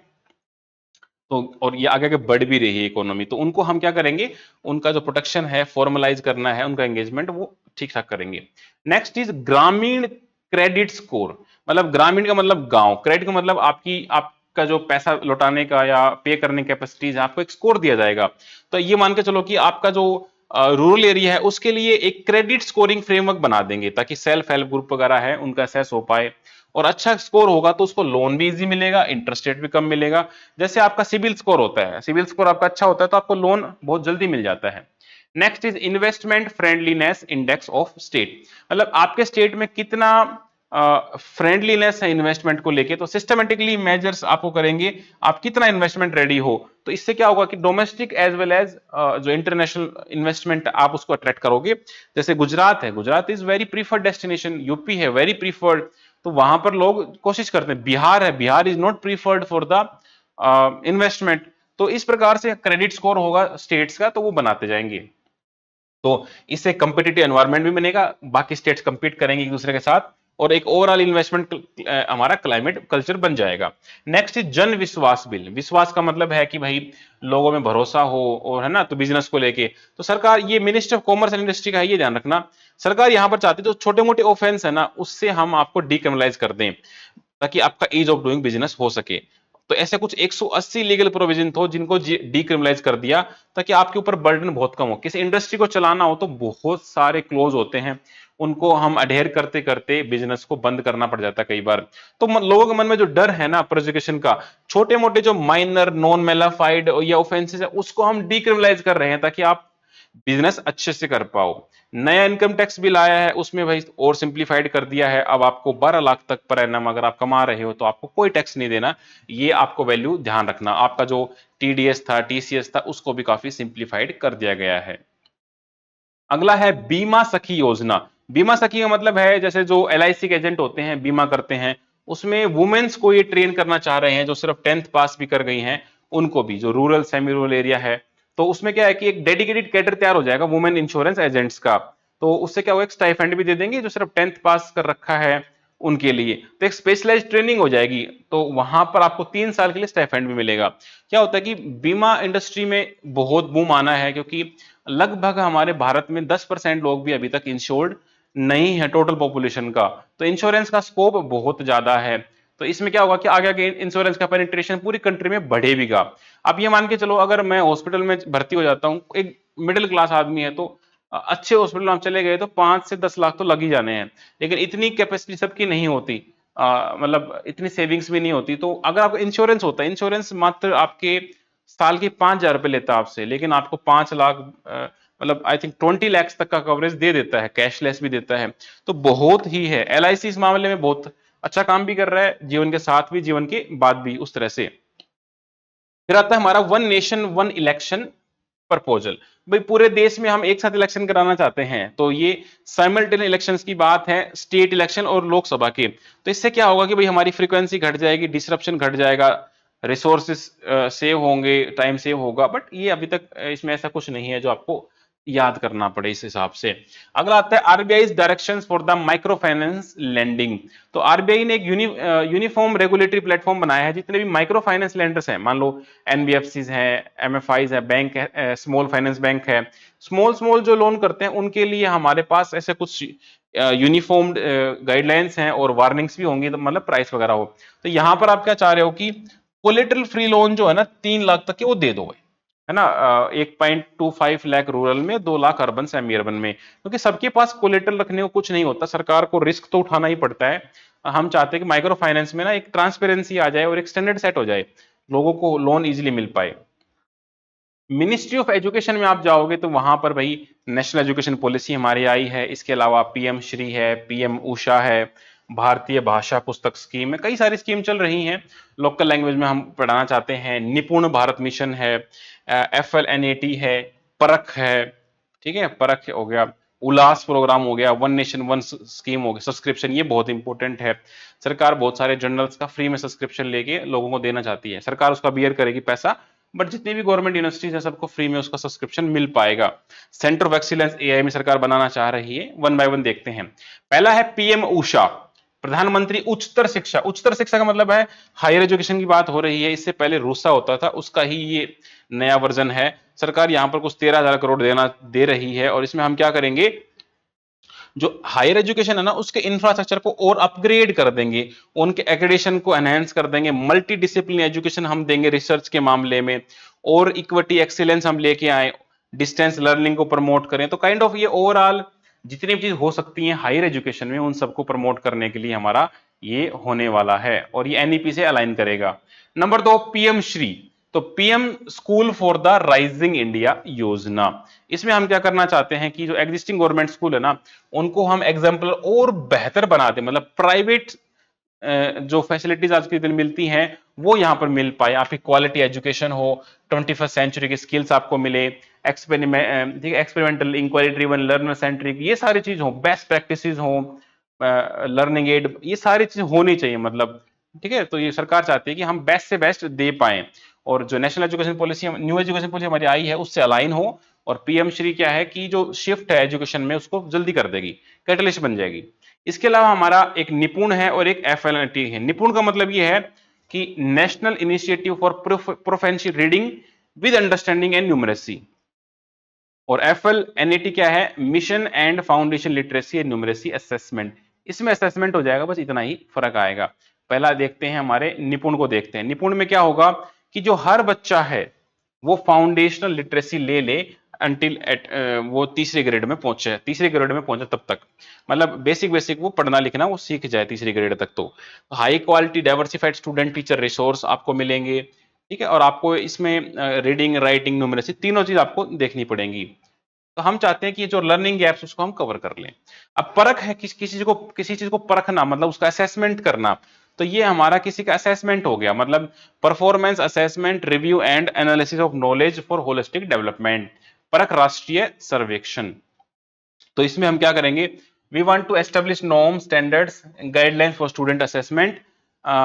तो और ये आगे आगे बढ़ भी रही है इकोनॉमी, तो उनको हम क्या करेंगे, उनका जो प्रोटेक्शन है फॉर्मलाइज करना है, उनका एंगेजमेंट वो ठीक ठाक करेंगे। नेक्स्ट इज ग्रामीण क्रेडिट स्कोर। मतलब ग्रामीण का मतलब गांव, क्रेडिट का मतलब आपका जो पैसा लौटाने का या पे करने की कैपेसिटीज है, आपको एक स्कोर दिया जाएगा। तो ये मान के चलो कि आपका जो रूरल एरिया है उसके लिए एक क्रेडिट स्कोरिंग फ्रेमवर्क बना देंगे, ताकि सेल्फ हेल्प ग्रुप वगैरह है उनका असेस हो पाए, और अच्छा स्कोर होगा तो उसको लोन भी इजी मिलेगा, इंटरेस्ट रेट भी कम मिलेगा। जैसे आपका सिविल स्कोर होता है, सिविल स्कोर आपका अच्छा होता है तो आपको लोन बहुत जल्दी मिल जाता है। Next is investment friendliness index of state. मतलब आपके स्टेट में कितना फ्रेंडलीनेस है इन्वेस्टमेंट को लेके, तो सिस्टमेटिकली मेजर्स आपको करेंगे, आप कितना इन्वेस्टमेंट रेडी हो। तो इससे क्या होगा कि डोमेस्टिक एज वेल एज जो इंटरनेशनल इन्वेस्टमेंट आप उसको अट्रैक्ट करोगे। जैसे गुजरात है, Gujarat is very preferred destination, UP है वेरी प्रीफर्ड, तो वहां पर लोग कोशिश करते हैं। बिहार है, Bihar is not preferred for the investment. तो इस प्रकार से क्रेडिट स्कोर होगा स्टेट्स का, तो वो बनाते जाएंगे। तो इससे कंपिटिटिव एनवायरनमेंट भी बनेगा, बाकी स्टेट्स कंपीट करेंगे एक दूसरे के साथ, और एक ओवरऑल इन्वेस्टमेंट हमारा क्लाइमेट कल्चर बन जाएगा। नेक्स्ट जन विश्वास बिल। विश्वास का मतलब है कि भाई लोगों में भरोसा हो, और है ना, तो बिजनेस को लेके तो सरकार, ये ministry of commerce and industry का है, ये ध्यान रखना। सरकार यहाँ पर चाहती है जो छोटे मोटे ऑफेंस है ना, उससे हम आपको डिक्रिमिनलाइज कर दें, ताकि आपका ईज ऑफ डूइंग बिजनेस हो सके। तो ऐसे कुछ 180 लीगल प्रोविजन हो जिनको डीक्रिमिनलाइज कर दिया, ताकि आपके ऊपर बर्डन बहुत कम हो। किसी इंडस्ट्री को चलाना हो तो बहुत सारे क्लोज होते हैं, उनको हम अडेयर करते करते बिजनेस को बंद करना पड़ जाता है कई बार। तो लोगों के मन में जो डर है ना प्रोसिक्यूशन का, छोटे मोटे जो माइनर नॉन मेलाफाइड या ऑफेंसेस है, उसको हम डीक्रिमिनलाइज कर रहे हैं ताकि आप बिजनेस अच्छे से कर पाओ। नया इनकम टैक्स बिल आया है, उसमें भाई और सिंप्लीफाइड कर दिया है। अब आपको 12 लाख तक पर एनम अगर आप कमा रहे हो तो आपको कोई टैक्स नहीं देना। ये आपको वैल्यू ध्यान रखना। आपका जो टीडीएस था, टीसीएस था, उसको भी काफी सिंप्लीफाइड कर दिया गया है। अगला है बीमा सखी योजना। बीमा सखी का मतलब है जैसे जो एलआईसी के एजेंट होते हैं, बीमा करते हैं, उसमें वुमेन्स को ये ट्रेन करना चाह रहे हैं जो सिर्फ 10th पास भी कर गई हैं, उनको भी, जो रूरल सेमी रूरल एरिया है। तो उसमें क्या है कि एक डेडिकेटेड कैडर तैयार हो जाएगा वुमेन इंश्योरेंस एजेंट्स का। तो उससे क्या होगा, एक स्टाइपेंड भी दे देंगे जो सिर्फ 10th पास कर रखा है उनके लिए। तो एक स्पेशलाइज्ड ट्रेनिंग हो जाएगी, तो वहां पर आपको 3 साल के लिए स्टाइपेंड भी मिलेगा। क्या होता है कि बीमा इंडस्ट्री में बहुत बूम आना है, क्योंकि लगभग हमारे भारत में 10% लोग भी अभी तक इंश्योर्ड नहीं है टोटल पॉपुलेशन का। तो इंश्योरेंस का स्कोप बहुत ज्यादा है। तो इसमें क्या होगा कि आगे आगे इंश्योरेंस का पेनिट्रेशन पूरी कंट्री में बढ़ेगा। अब ये मान के चलो, अगर मैं हॉस्पिटल में भर्ती हो जाता हूँ, एक मिडिल क्लास आदमी है, तो अच्छे हॉस्पिटल में आप चले गए तो 5 से 10 लाख तो लग ही जाने हैं। लेकिन इतनी कैपेसिटी सबकी नहीं होती, मतलब इतनी सेविंग्स भी नहीं होती। तो अगर आपका इंश्योरेंस होता है, इंश्योरेंस मात्र आपके साल की 5,000 रुपए लेता है आपसे, लेकिन आपको 5 लाख, मतलब आई थिंक 20 lakhs तक का कवरेज दे देता है, कैशलेस भी देता है। तो बहुत ही है, एलआईसी इस मामले में बहुत अच्छा काम भी कर रहा है, जीवन के साथ भी जीवन के बाद भी उस तरह से। फिर आता है हमारा one nation one election proposal. भाई पूरे देश में हम एक साथ इलेक्शन कराना चाहते हैं, तो ये साइमल्टेनियस इलेक्शंस की बात है, स्टेट इलेक्शन और लोकसभा के। तो इससे क्या होगा कि भाई हमारी फ्रीक्वेंसी घट जाएगी, डिसरप्शन घट जाएगा, रिसोर्सेस सेव होंगे, टाइम सेव होगा। बट ये अभी तक इसमें ऐसा कुछ नहीं है जो आपको याद करना पड़े इस हिसाब से। अगला आता है RBI directions for the micro finance lending. तो आरबीआई ने एक यूनिफॉर्म रेगुलेटरी प्लेटफॉर्म बनाया है। जितने भी माइक्रो फाइनेंस लेंडर्स हैं, मान लो एनबीएफसीज हैं, एमएफआईज है, बैंक है, स्मॉल फाइनेंस बैंक है, स्मॉल स्मॉल जो लोन करते हैं, उनके लिए हमारे पास ऐसे कुछ यूनिफॉर्म गाइडलाइंस हैं और वार्निंग्स भी होंगी, तो मतलब प्राइस वगैरह हो। तो यहां पर आप क्या चाह रहे हो कि कोलेटरल फ्री लोन जो है ना 3 लाख तक के वो दे दो, है ना। 1.25 लाख रूरल में, 2 लाख अर्बन सेमी अर्बन में, क्योंकि सबके पास कोलेटरल रखने को कुछ नहीं होता, सरकार को रिस्क तो उठाना ही पड़ता है। हम चाहते हैं कि माइक्रो फाइनेंस में ना एक ट्रांसपेरेंसी आ जाए और एक स्टैंडर्ड सेट हो जाए, लोगों को लोन इजीली मिल पाए। मिनिस्ट्री ऑफ एजुकेशन में आप जाओगे तो वहां पर भाई नेशनल एजुकेशन पॉलिसी हमारी आई है। इसके अलावा पीएम श्री है, पीएम उषा है, भारतीय भाषा पुस्तक स्कीम है, कई सारी स्कीम चल रही हैं। लोकल लैंग्वेज में हम पढ़ाना चाहते हैं, निपुण भारत मिशन है, FLNAT है, परख है, ठीक है, परख हो गया, उल्लास प्रोग्राम हो गया, वन नेशन वन स्कीम हो गया, सब्सक्रिप्शन ये बहुत इंपॉर्टेंट है। सरकार बहुत सारे जर्नल्स का फ्री में सब्सक्रिप्शन लेके लोगों को देना चाहती है, सरकार उसका बियर करेगी पैसा, बट जितनी भी गवर्नमेंट यूनिवर्सिटीज है सबको फ्री में उसका सब्सक्रिप्शन मिल पाएगा। सेंटर ऑफ एक्सीलेंस एआई में सरकार बनाना चाह रही है, वन बाय वन देखते हैं। पहला है पीएम उषा, प्रधानमंत्री उच्चतर शिक्षा। उच्चतर शिक्षा का मतलब है हायर एजुकेशन की बात हो रही है। इससे पहले रूसा होता था, उसका ही ये नया वर्जन है। सरकार यहां पर कुछ 13,000 करोड़ देना दे रही है, और इसमें हम क्या करेंगे, जो हायर एजुकेशन है ना उसके इंफ्रास्ट्रक्चर को और अपग्रेड कर देंगे, उनके एक्रेडिटेशन को एनहेंस कर देंगे, मल्टी डिसिप्लिन एजुकेशन हम देंगे रिसर्च के मामले में, और इक्विटी एक्सीलेंस हम लेके आए, डिस्टेंस लर्निंग को प्रमोट करें। तो काइंड ऑफ ये ओवरऑल जितनी भी चीज हो सकती है हायर एजुकेशन में, उन सबको प्रमोट करने के लिए हमारा ये होने वाला है, और ये एनईपी से अलाइन करेगा। Number 2, PM Shri. तो PM school for the rising India योजना। इसमें हम क्या करना चाहते हैं कि जो एग्जिस्टिंग गवर्नमेंट स्कूल है ना, उनको हम एग्जाम्पल और बेहतर बना दें, मतलब प्राइवेट जो फैसिलिटीज आज के दिन मिलती हैं वो यहां पर मिल पाए, आपकी क्वालिटी एजुकेशन हो, 21st सेंचुरी की स्किल्स आपको मिले, experimental inquiry driven learner centric ये सारी चीज हो, बेस्ट प्रैक्टिसेस हो, लर्निंग एड, ये सारी चीज होनी चाहिए, मतलब ठीक है। तो ये सरकार चाहती है कि हम बेस्ट से बेस्ट दे पाए, और जो national education policy, new education policy हमारी आई है उससे अलाइन हो। और पीएम श्री क्या है कि जो शिफ्ट है एजुकेशन में उसको जल्दी कर देगी, कैटलिस्ट बन जाएगी। इसके अलावा हमारा एक निपुण है और एक एफएलएनटी है। निपुण का मतलब ये है कि national initiative for proficiency reading with understanding and numeracy, और एफएलएनईटी क्या है, mission and foundation literacy and numeracy assessment. इसमें असेसमेंट हो जाएगा, बस इतना ही फर्क आएगा। पहला देखते हैं, हमारे निपुण को देखते हैं। निपुण में क्या होगा कि जो हर बच्चा है वो फाउंडेशनल लिटरेसी ले ले अंटिल एट वो तीसरे ग्रेड में पहुंचे, तीसरे ग्रेड में पहुंचे तब तक, मतलब बेसिक बेसिक वो पढ़ना लिखना वो सीख जाए तीसरी ग्रेड तक। तो high quality diversified student teacher resource आपको मिलेंगे, ठीक है, और आपको इसमें रीडिंग राइटिंग न्यूमरेसी तीनों चीज आपको देखनी पड़ेंगी। तो हम चाहते हैं कि जो लर्निंग गैप्स उसको हम कवर कर लें। अब परख है किसी चीज को परखना, मतलब उसका असेसमेंट करना। तो ये हमारा किसी का असेसमेंट हो गया, मतलब performance assessment review and analysis of knowledge for holistic development, PARAKH Rashtriya Sarvekshan. तो इसमें हम क्या करेंगे, we want to establish norm standards guidelines for student assessment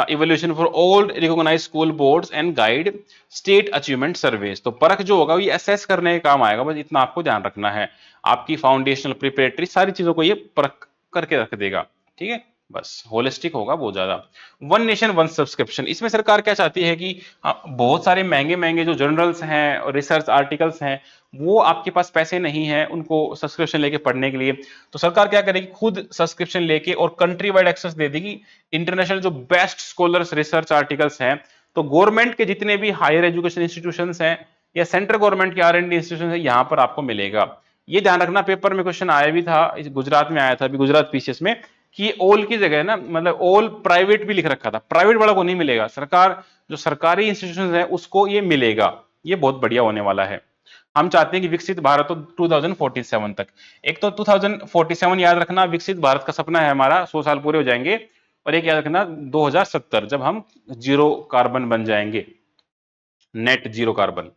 evolution for all recognised school boards and guide state achievement surveys. तो परख जो होगा ये assess करने का काम आएगा, बस इतना आपको ध्यान रखना है। आपकी फाउंडेशनल प्रिपरेटरी सारी चीजों को ये परख करके रख देगा, ठीक है, बस होलिस्टिक होगा बहुत ज्यादा। वन नेशन वन सब्सक्रिप्शन, इसमें सरकार क्या चाहती है कि बहुत सारे महंगे महंगे जो जर्नल्स हैं और रिसर्च आर्टिकल्स हैं वो आपके पास पैसे नहीं है उनको सब्सक्रिप्शन लेके पढ़ने के लिए, तो सरकार क्या करेगी, खुद सब्सक्रिप्शन लेके और कंट्री वाइड एक्सेस दे देगी इंटरनेशनल जो बेस्ट स्कॉलर्स रिसर्च आर्टिकल्स हैं। तो गवर्नमेंट के जितने भी हायर एजुकेशन इंस्टीट्यूशंस हैं या सेंट्रल गवर्नमेंट के R&D इंस्टीट्यूशन है, यहाँ पर आपको मिलेगा। ये ध्यान रखना, पेपर में क्वेश्चन आया भी था, गुजरात में आया था अभी, गुजरात पीसीएस में, कि ऑल की जगह ना, मतलब ऑल प्राइवेट भी लिख रखा था, प्राइवेट वाला को नहीं मिलेगा, सरकार जो सरकारी इंस्टीट्यूशन है उसको ये मिलेगा। ये बहुत बढ़िया होने वाला है। हम चाहते हैं कि विकसित भारत हो 2047 तक। एक तो 2047 याद रखना, विकसित भारत का सपना है हमारा, 100 साल पूरे हो जाएंगे। और एक याद रखना 2070 जब हम जीरो कार्बन बन जाएंगे, नेट जीरो कार्बन।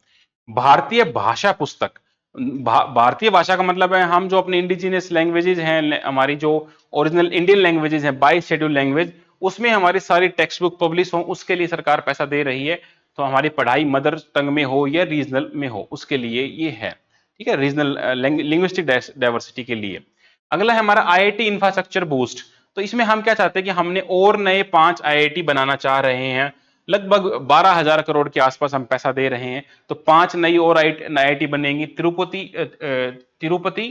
भारतीय भाषा पुस्तक, भारतीय भाषा का मतलब है हम जो अपने इंडिजिनियस लैंग्वेजेज हैं, हमारी जो ओरिजिनल इंडियन लैंग्वेजेज हैं, बाई शेड्यूल लैंग्वेज, उसमें हमारी सारी टेक्स्ट बुक पब्लिश हो, उसके लिए सरकार पैसा दे रही है। तो हमारी पढ़ाई मदर टंग में हो या रीजनल में हो, उसके लिए ये है, ठीक है, रीजनल लिंग्विस्टिक डाइवर्सिटी के लिए। अगला है हमारा आईआईटी इंफ्रास्ट्रक्चर बूस्ट। तो इसमें हम क्या चाहते हैं कि हमने और नए 5 आईआईटी बनाना चाह रहे हैं, लगभग 12,000 करोड़ के आसपास हम पैसा दे रहे हैं। तो 5 नई और आईआईटी बनेंगी, तिरुपति,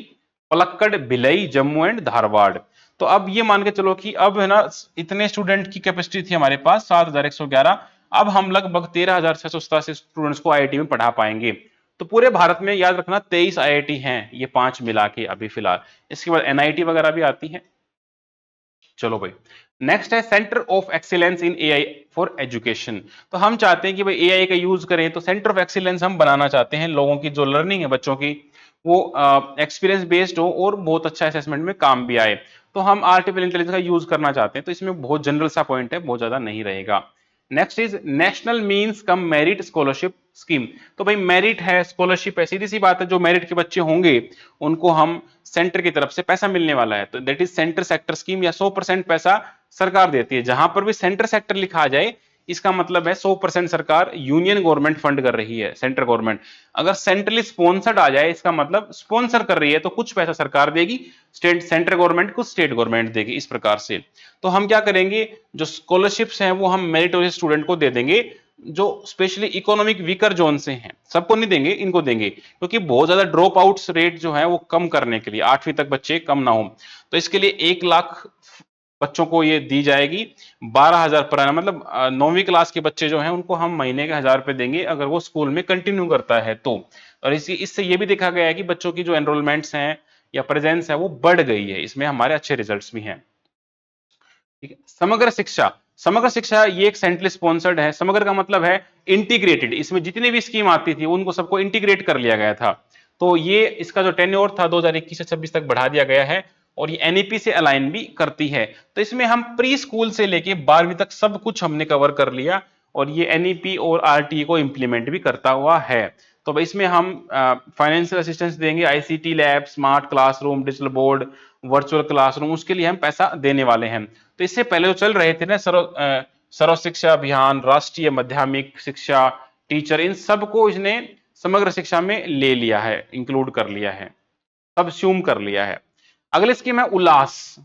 पलक्कड़, भिलई, जम्मू एंड धारवाड़। तो अब ये मान के चलो कि अब है ना, इतने स्टूडेंट की कैपेसिटी थी हमारे पास 7,111, अब हम लगभग 13,687 स्टूडेंट्स को आईआईटी में पढ़ा पाएंगे। तो पूरे भारत में याद रखना 23 आईआईटी हैं, ये 5 मिला के अभी फिलहाल। इसके बाद एनआईटी वगैरह भी आती है। चलो भाई, नेक्स्ट है centre of excellence in AI for education. तो हम चाहते हैं कि भाई एआई का यूज करें, तो सेंटर ऑफ एक्सीलेंस हम बनाना चाहते हैं, लोगों की जो लर्निंग है बच्चों की वो एक्सपीरियंस बेस्ड हो और बहुत अच्छा असेसमेंट में काम भी आए। तो हम आर्टिफिशियल इंटेलिजेंस का यूज करना चाहते हैं, तो इसमें बहुत जनरल सा पॉइंट है, बहुत ज्यादा नहीं रहेगा। Next is national means cum merit scholarship scheme. तो भाई मेरिट है, स्कॉलरशिप है, सीधी सी बात है, जो मेरिट के बच्चे होंगे उनको हम सेंटर की तरफ से पैसा मिलने वाला है। तो that is centre sector scheme, या 100% पैसा सरकार देती है। जहां पर भी सेंटर सेक्टर लिखा आ जाए इसका मतलब है 100% सरकार, यूनियन गवर्नमेंट फंड कर रही है, सेंट्रल गवर्नमेंट। अगर सेंट्रली स्पॉन्सर्ड आ जाए इसका मतलब स्पॉन्सर कर रही है, तो कुछ पैसा सरकार देगी, स्टेट सेंट्रल गवर्नमेंट कुछ स्टेट गवर्नमेंट देगी, इस प्रकार से। तो हम क्या करेंगे, जो स्कॉलरशिप्स हैं वो हम मेरिटोरियस स्टूडेंट को दे देंगे, जो स्पेशली इकोनॉमिक वीकर जोन से हैं, सबको नहीं देंगे, इनको देंगे, क्योंकि बहुत ज्यादा ड्रॉप आउट्स रेट जो है वो कम करने के लिए, 8वीं तक बच्चे कम ना हो, तो इसके लिए 1 लाख बच्चों को ये दी जाएगी। 12,000 पर आना, मतलब 9वीं क्लास के बच्चे जो हैं उनको हम महीने के 1,000 रुपए देंगे अगर वो स्कूल में कंटिन्यू करता है तो। और इससे ये भी देखा गया है कि बच्चों की जो एनरोलमेंट्स हैं या प्रेजेंस है वो बढ़ गई है, इसमें हमारे अच्छे रिजल्ट्स भी हैं। ठीक है, समग्र शिक्षा, समग्र शिक्षा ये एक सेंट्रल स्पॉन्सर्ड है। समग्र का मतलब है इंटीग्रेटेड, इसमें जितनी भी स्कीम आती थी उनको सबको इंटीग्रेट कर लिया गया था। तो ये इसका जो टेन्योर था 2021 से 26 तक बढ़ा दिया गया है, और ये एनईपी से अलाइन भी करती है। तो इसमें हम प्री स्कूल से लेके 12वीं तक सब कुछ हमने कवर कर लिया, और ये एनईपी और आरटीई को इंप्लीमेंट भी करता हुआ है। तो भाई इसमें हम फाइनेंशियल असिस्टेंस देंगे, ICT lab, smart classroom, digital board, virtual classroom, उसके लिए हम पैसा देने वाले हैं। तो इससे पहले जो चल रहे थे ना, सर्व शिक्षा अभियान, राष्ट्रीय माध्यमिक शिक्षा, टीचर, इन सबको इसने समग्र शिक्षा में ले लिया है, इंक्लूड कर लिया है, सबस्यूम कर लिया है। अगली स्कीम है उल्लास,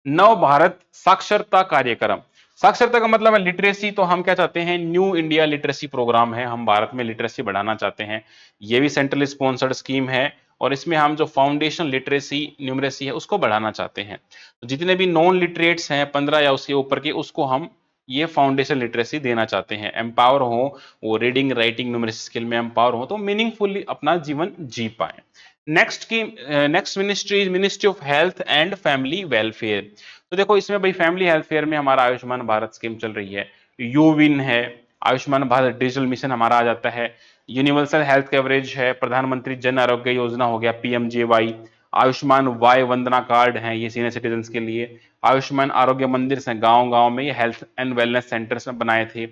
नव भारत साक्षरता कार्यक्रम। साक्षरता का मतलब है लिटरेसी, तो हम क्या चाहते हैं, न्यू इंडिया लिटरेसी प्रोग्राम है, हम भारत में लिटरेसी बढ़ाना चाहते हैं। ये भी सेंट्रल स्पॉन्सर्ड स्कीम है और इसमें हम जो फाउंडेशन लिटरेसी न्यूमरेसी है उसको बढ़ाना चाहते हैं। तो जितने भी नॉन लिटरेट्स हैं 15 या उसके ऊपर के, उसको हम ये फाउंडेशन लिटरेसी देना चाहते हैं, एम्पावर हो, वो रीडिंग राइटिंग न्यूमरेसी स्किल में एम्पावर हो, तो मीनिंगफुली अपना जीवन जी पाए। Next ministry, ministry of health and family welfare. तो देखो इसमें भाई फैमिली हेल्थफेयर में हमारा आयुष्मान भारत स्कीम चल रही है, यूविन है, आयुष्मान भारत डिजिटल मिशन हमारा आ जाता है, यूनिवर्सल हेल्थ कवरेज है, प्रधानमंत्री जन आरोग्य योजना हो गया पीएमजेवाई, आयुष्मान वाई वंदना कार्ड है ये सीनियर सिटीजन के लिए, आयुष्मान आरोग्य मंदिर से गांव गांव में ये हेल्थ एंड वेलनेस सेंटर्स बनाए थे।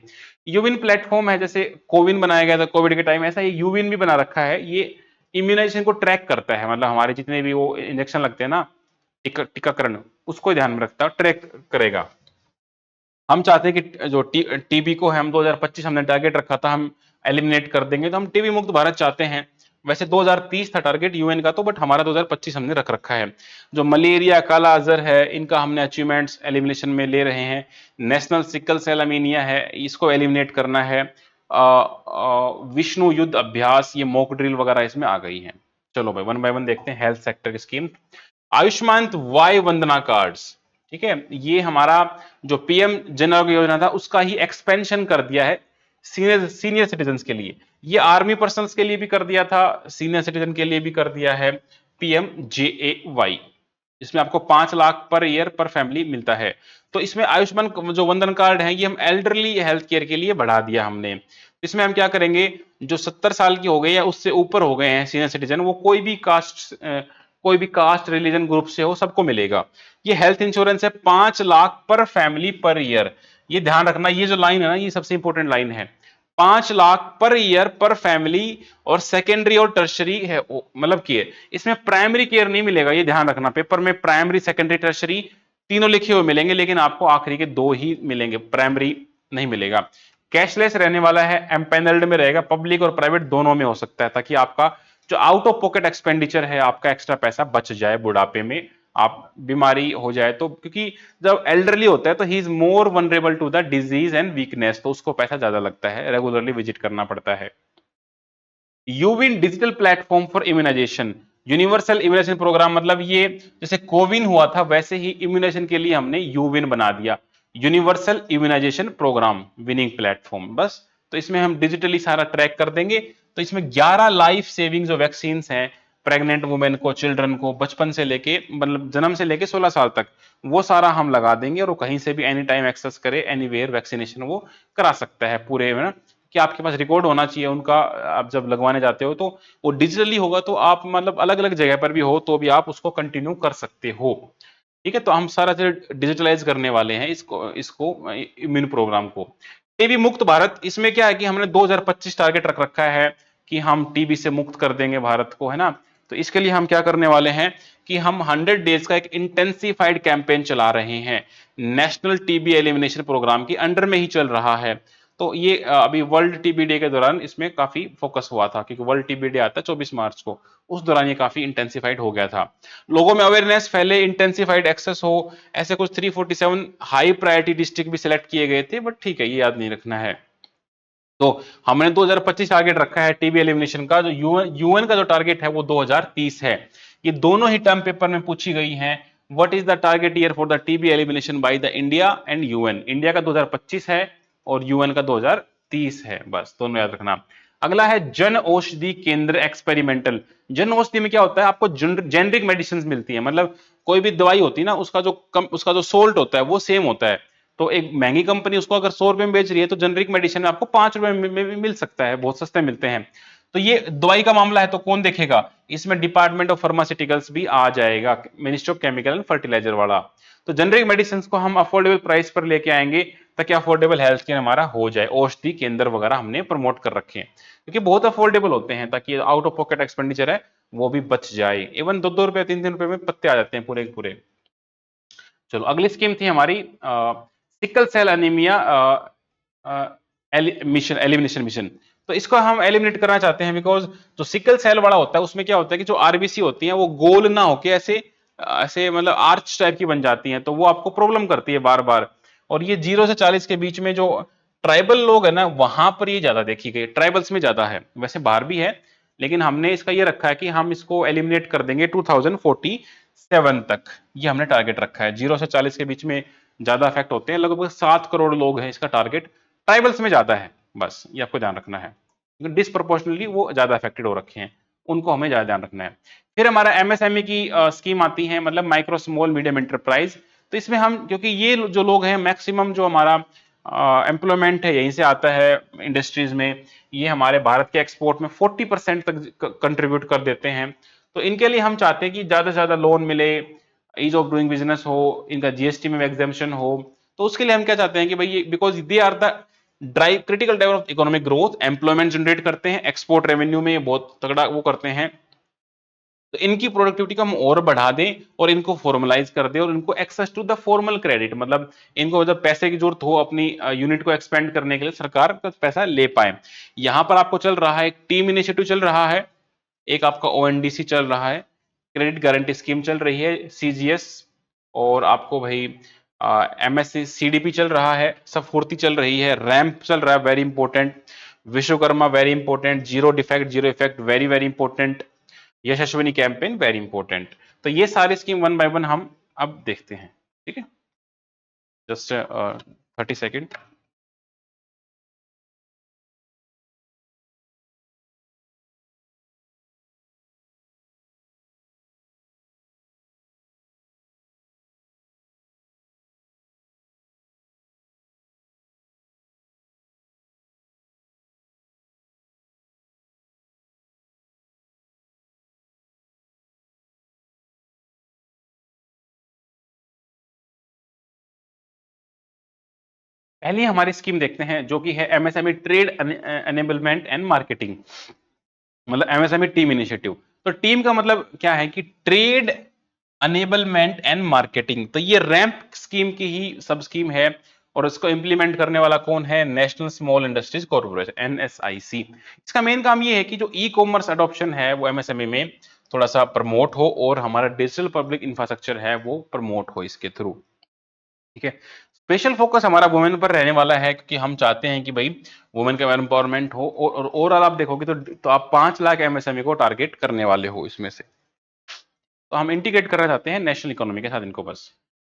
यूविन प्लेटफॉर्म है, जैसे कोविन बनाया गया था कोविड के टाइम, ऐसा ये यूविन भी बना रखा है, ये इम्यूनाइजेशन को ट्रैक करता है, मतलब हमारे जितने भी वो इंजेक्शन लगते हैं ना, टीकाकरण, उसको ध्यान में रखता है, ट्रैक करेगा। हम चाहते हैं कि जो टीबी को हम 2025 हमने टारगेट रखा था, हम एलिमिनेट कर देंगे, तो हम टीबी मुक्त भारत चाहते हैं। वैसे 2030 था टारगेट यूएन का, तो बट हमारा 2025 हमने रख रखा है। जो मलेरिया, काला अजहर है, इनका हमने अचीवमेंट्स एलिमिनेशन में ले रहे हैं। नेशनल सिकल सेल अमीनिया है, इसको एलिमिनेट करना है। विष्णु युद्ध अभ्यास, ये मॉक ड्रिल वगैरह इसमें आ गई है। चलो भाई वन बाय वन देखते हैं हेल्थ सेक्टर की स्कीम। आयुष्मान वाई वंदना कार्ड्स, ठीक है, ये हमारा जो पीएम जन आरोग्य योजना था उसका ही एक्सपेंशन कर दिया है सीनियर सीनियर सिटीजन के लिए। ये आर्मी पर्सनल्स के लिए भी कर दिया था, सीनियर सिटीजन के लिए भी कर दिया है पीएम जेएवाई। इसमें आपको 5 लाख पर ईयर पर फैमिली मिलता है। तो इसमें आयुष्मान जो वंदन कार्ड है ये हम एल्डरली हेल्थ केयर के लिए बढ़ा दिया हमने। इसमें हम क्या करेंगे, जो 70 साल की हो गए या उससे ऊपर हो गए हैं सीनियर सिटीजन, वो कोई भी कास्ट रिलीजन ग्रुप से हो, सबको मिलेगा। ये हेल्थ इंश्योरेंस है 5 लाख पर फैमिली पर ईयर। ये ध्यान रखना, ये जो लाइन है ना, ये सबसे इंपॉर्टेंट लाइन है, 5 लाख पर ईयर पर फैमिली। और सेकेंडरी और टर्शरी है, मतलब कि इसमें प्राइमरी केयर नहीं मिलेगा, ये ध्यान रखना, पेपर में प्राइमरी सेकेंडरी टर्शरी तीनों लिखे हुए मिलेंगे, लेकिन आपको आखिरी के 2 ही मिलेंगे, प्राइमरी नहीं मिलेगा। कैशलेस रहने वाला है, एम्पेनल्ड में रहेगा, पब्लिक और प्राइवेट दोनों में हो सकता है, ताकि आपका जो आउट ऑफ पॉकेट एक्सपेंडिचर है, आपका एक्स्ट्रा पैसा बच जाए बुढ़ापे में, आप बीमारी हो जाए तो, क्योंकि जब एल्डरली होता है तो he is more vulnerable to the disease and weakness, तो उसको पैसा ज्यादा लगता है, रेगुलरली विजिट करना पड़ता है। यूविन digital platform for immunisation, universal immunisation programme, मतलब ये जैसे कोविन हुआ था वैसे ही इम्यूनाइजेशन के लिए हमने यूविन बना दिया, universal immunisation programme winning platform, बस। तो इसमें हम डिजिटली सारा ट्रैक कर देंगे। तो इसमें 11 लाइफ सेविंग जो वैक्सीन हैं, प्रेग्नेंट वुमेन को, चिल्ड्रन को, बचपन से लेके मतलब जन्म से लेके 16 साल तक, वो सारा हम लगा देंगे, और वो कहीं से भी एनी टाइम एक्सेस करे, एनीवेयर वैक्सीनेशन वो करा सकता है पूरे में ना, कि आपके पास रिकॉर्ड होना चाहिए उनका। आप जब लगवाने जाते हो तो वो डिजिटली होगा, तो आप मतलब अलग अलग जगह पर भी हो तो भी आप उसको कंटिन्यू कर सकते हो। ठीक है, तो हम सारा डिजिटलाइज करने वाले हैं इसको इसको इम्यून प्रोग्राम को। टीबी मुक्त भारत, इसमें क्या है कि हमने 2025 टारगेट रख रखा है कि हम टीबी से मुक्त कर देंगे भारत को, है ना। तो इसके लिए हम क्या करने वाले हैं कि हम 100 डेज का एक इंटेंसिफाइड कैंपेन चला रहे हैं, नेशनल टीबी एलिमिनेशन प्रोग्राम के अंडर में ही चल रहा है। तो ये अभी वर्ल्ड टीबी डे के दौरान इसमें काफी फोकस हुआ था, क्योंकि वर्ल्ड टीबी डे आता है 24 मार्च को, उस दौरान ये काफी इंटेंसिफाइड हो गया था। लोगों में अवेयरनेस फैले, इंटेंसिफाइड एक्सेस हो, ऐसे कुछ 347 हाई प्रायोरिटी डिस्ट्रिक्ट भी सिलेक्ट किए गए थे, बट ठीक है, ये याद नहीं रखना है। तो हमने 2025 टारगेट रखा है टीबी एलिमिनेशन का, जो यूएन का जो टारगेट है वो 2030 है। ये दोनों ही टर्म पेपर में पूछी गई हैं। What is the target year for the TB elimination by the India and UN, India का 2025 है और यूएन का 2030 है, बस दोनों याद रखना। अगला है जन औषधि केंद्र एक्सपेरिमेंटल। जन औषधि में क्या होता है, आपको जेनरिक मेडिसिन मिलती है, मतलब कोई भी दवाई होती है ना, उसका जो सोल्ट होता है वो सेम होता है। तो एक महंगी कंपनी उसको अगर 100 रुपए में बेच रही है, तो जेनरिक मेडिसिन में आपको 5 रुपए में भी मिल सकता है, बहुत सस्ते मिलते हैं। तो ये दवाई का मामला है, तो कौन देखेगा, इसमें डिपार्टमेंट ऑफ फार्मास्यूटिकल्स भी आ जाएगा, ministry of chemical and fertiliser वाला। तो जेनरिक मेडिसिन को हम अफोर्डेबल प्राइस पर लेके आएंगे, ताकि अफोर्डेबल हेल्थ केयर हमारा हो जाए, औषधि केंद्र वगैरह हमने प्रमोट कर रखे हैं, क्योंकि बहुत अफोर्डेबल होते हैं, ताकि आउट ऑफ पॉकेट एक्सपेंडिचर है वो भी बच जाए। इवन 2-2 रुपए 3-3 रुपए में पत्ते आ जाते हैं पूरे पूरे। चलो अगली स्कीम थी हमारी sickle cell anaemia mission, elimination mission. तो इसको हम एलिमिनेट करना चाहते हैं, बिकॉज जो सिकल सेल वाला होता है उसमें क्या होता है कि जो आरबीसी होती है वो गोल ना होके ऐसे ऐसे मतलब आर्च टाइप की बन जाती हैं, तो वो आपको प्रॉब्लम करती है बार बार। और ये 0 से 40 के बीच में जो ट्राइबल लोग है ना, वहां पर ये ज्यादा देखी गई, ट्राइबल्स में ज्यादा है, वैसे बाहर भी है, लेकिन हमने इसका ये रखा है कि हम इसको एलिमिनेट कर देंगे 2047 तक। ये हमने टारगेट रखा है। 0 से 40 के बीच में ज्यादा इफेक्ट होते हैं, लगभग 7 करोड़ लोग हैं, इसका टारगेट ट्राइबल्स में ज्यादा है, बस ये आपको ध्यान रखना है, क्योंकि डिसप्रोपोर्शनली वो ज्यादा अफेक्टेड हो रखे हैं, उनको हमें ज्यादा ध्यान रखना है। फिर हमारा एमएसएमई की स्कीम आती है, मतलब माइक्रो स्मॉल मीडियम एंटरप्राइज। तो इसमें हम, क्योंकि ये जो लोग हैं मैक्सिमम जो हमारा एम्प्लॉयमेंट है यहीं से आता है इंडस्ट्रीज में, ये हमारे भारत के एक्सपोर्ट में 40% तक कंट्रीब्यूट कर देते हैं। तो इनके लिए हम चाहते हैं कि ज्यादा से ज्यादा लोन मिले, ईज ऑफ डूइंग बिजनेस हो, इनका जीएसटी में एग्जाम्पशन हो। तो उसके लिए हम क्या चाहते हैं कि भाई, because they are the drive critical driver of economic growth, employment generate करते हैं, एक्सपोर्ट रेवेन्यू में बहुत तगड़ा वो करते हैं। तो इनकी प्रोडक्टिविटी को हम और बढ़ा दें और इनको फॉर्मलाइज कर दें और इनको access to the formal credit, मतलब इनको जब पैसे की जरूरत हो अपनी यूनिट को एक्सपेंड करने के लिए, सरकार का पैसा ले पाए। यहां पर आपको चल रहा है, एक टीम इनिशिएटिव चल रहा है, एक आपका ओएनडीसी चल रहा है, क्रेडिट गारंटी स्कीम चल रही है सीजीएस, और आपको भाई एमएससी सीडीपी चल रहा है, सफूर्ती चल रही है, रैंप चल रहा है, very important, Vishwakarma very important, zero defect zero effect very very important, Yashaswini campaign very important. तो ये सारी स्कीम वन बाय वन हम अब देखते हैं, ठीक है, जस्ट 30 सेकेंड। पहले हमारी स्कीम देखते हैं जो कि है MSME trade enablement and marketing, मतलब एमएसएमई टीम इनिशिएटिव। तो टीम का मतलब क्या है कि ट्रेड अनेबलमेंट एंड मार्केटिंग। तो ये रैंप स्कीम की ही सब स्कीम है, और इसको इंप्लीमेंट करने वाला कौन है? National small industries corporation, NSIC. इसका मेन काम ये है कि जो ई कॉमर्स अडॉप्शन है वो एमएसएमई में थोड़ा सा प्रमोट हो, और हमारा डिजिटल पब्लिक इंफ्रास्ट्रक्चर है वो प्रमोट हो इसके थ्रू, ठीक है। स्पेशल फोकस हमारा वुमेन पर रहने वाला है, क्योंकि हम चाहते हैं कि भाई वुमेन का एम्पावरमेंट हो, और ओवरऑल आप देखोगे तो आप 5 लाख एमएसएमई को टारगेट करने वाले हो इसमें से। तो हम इंटीग्रेट करना चाहते हैं नेशनल इकोनॉमी के साथ इनको बस।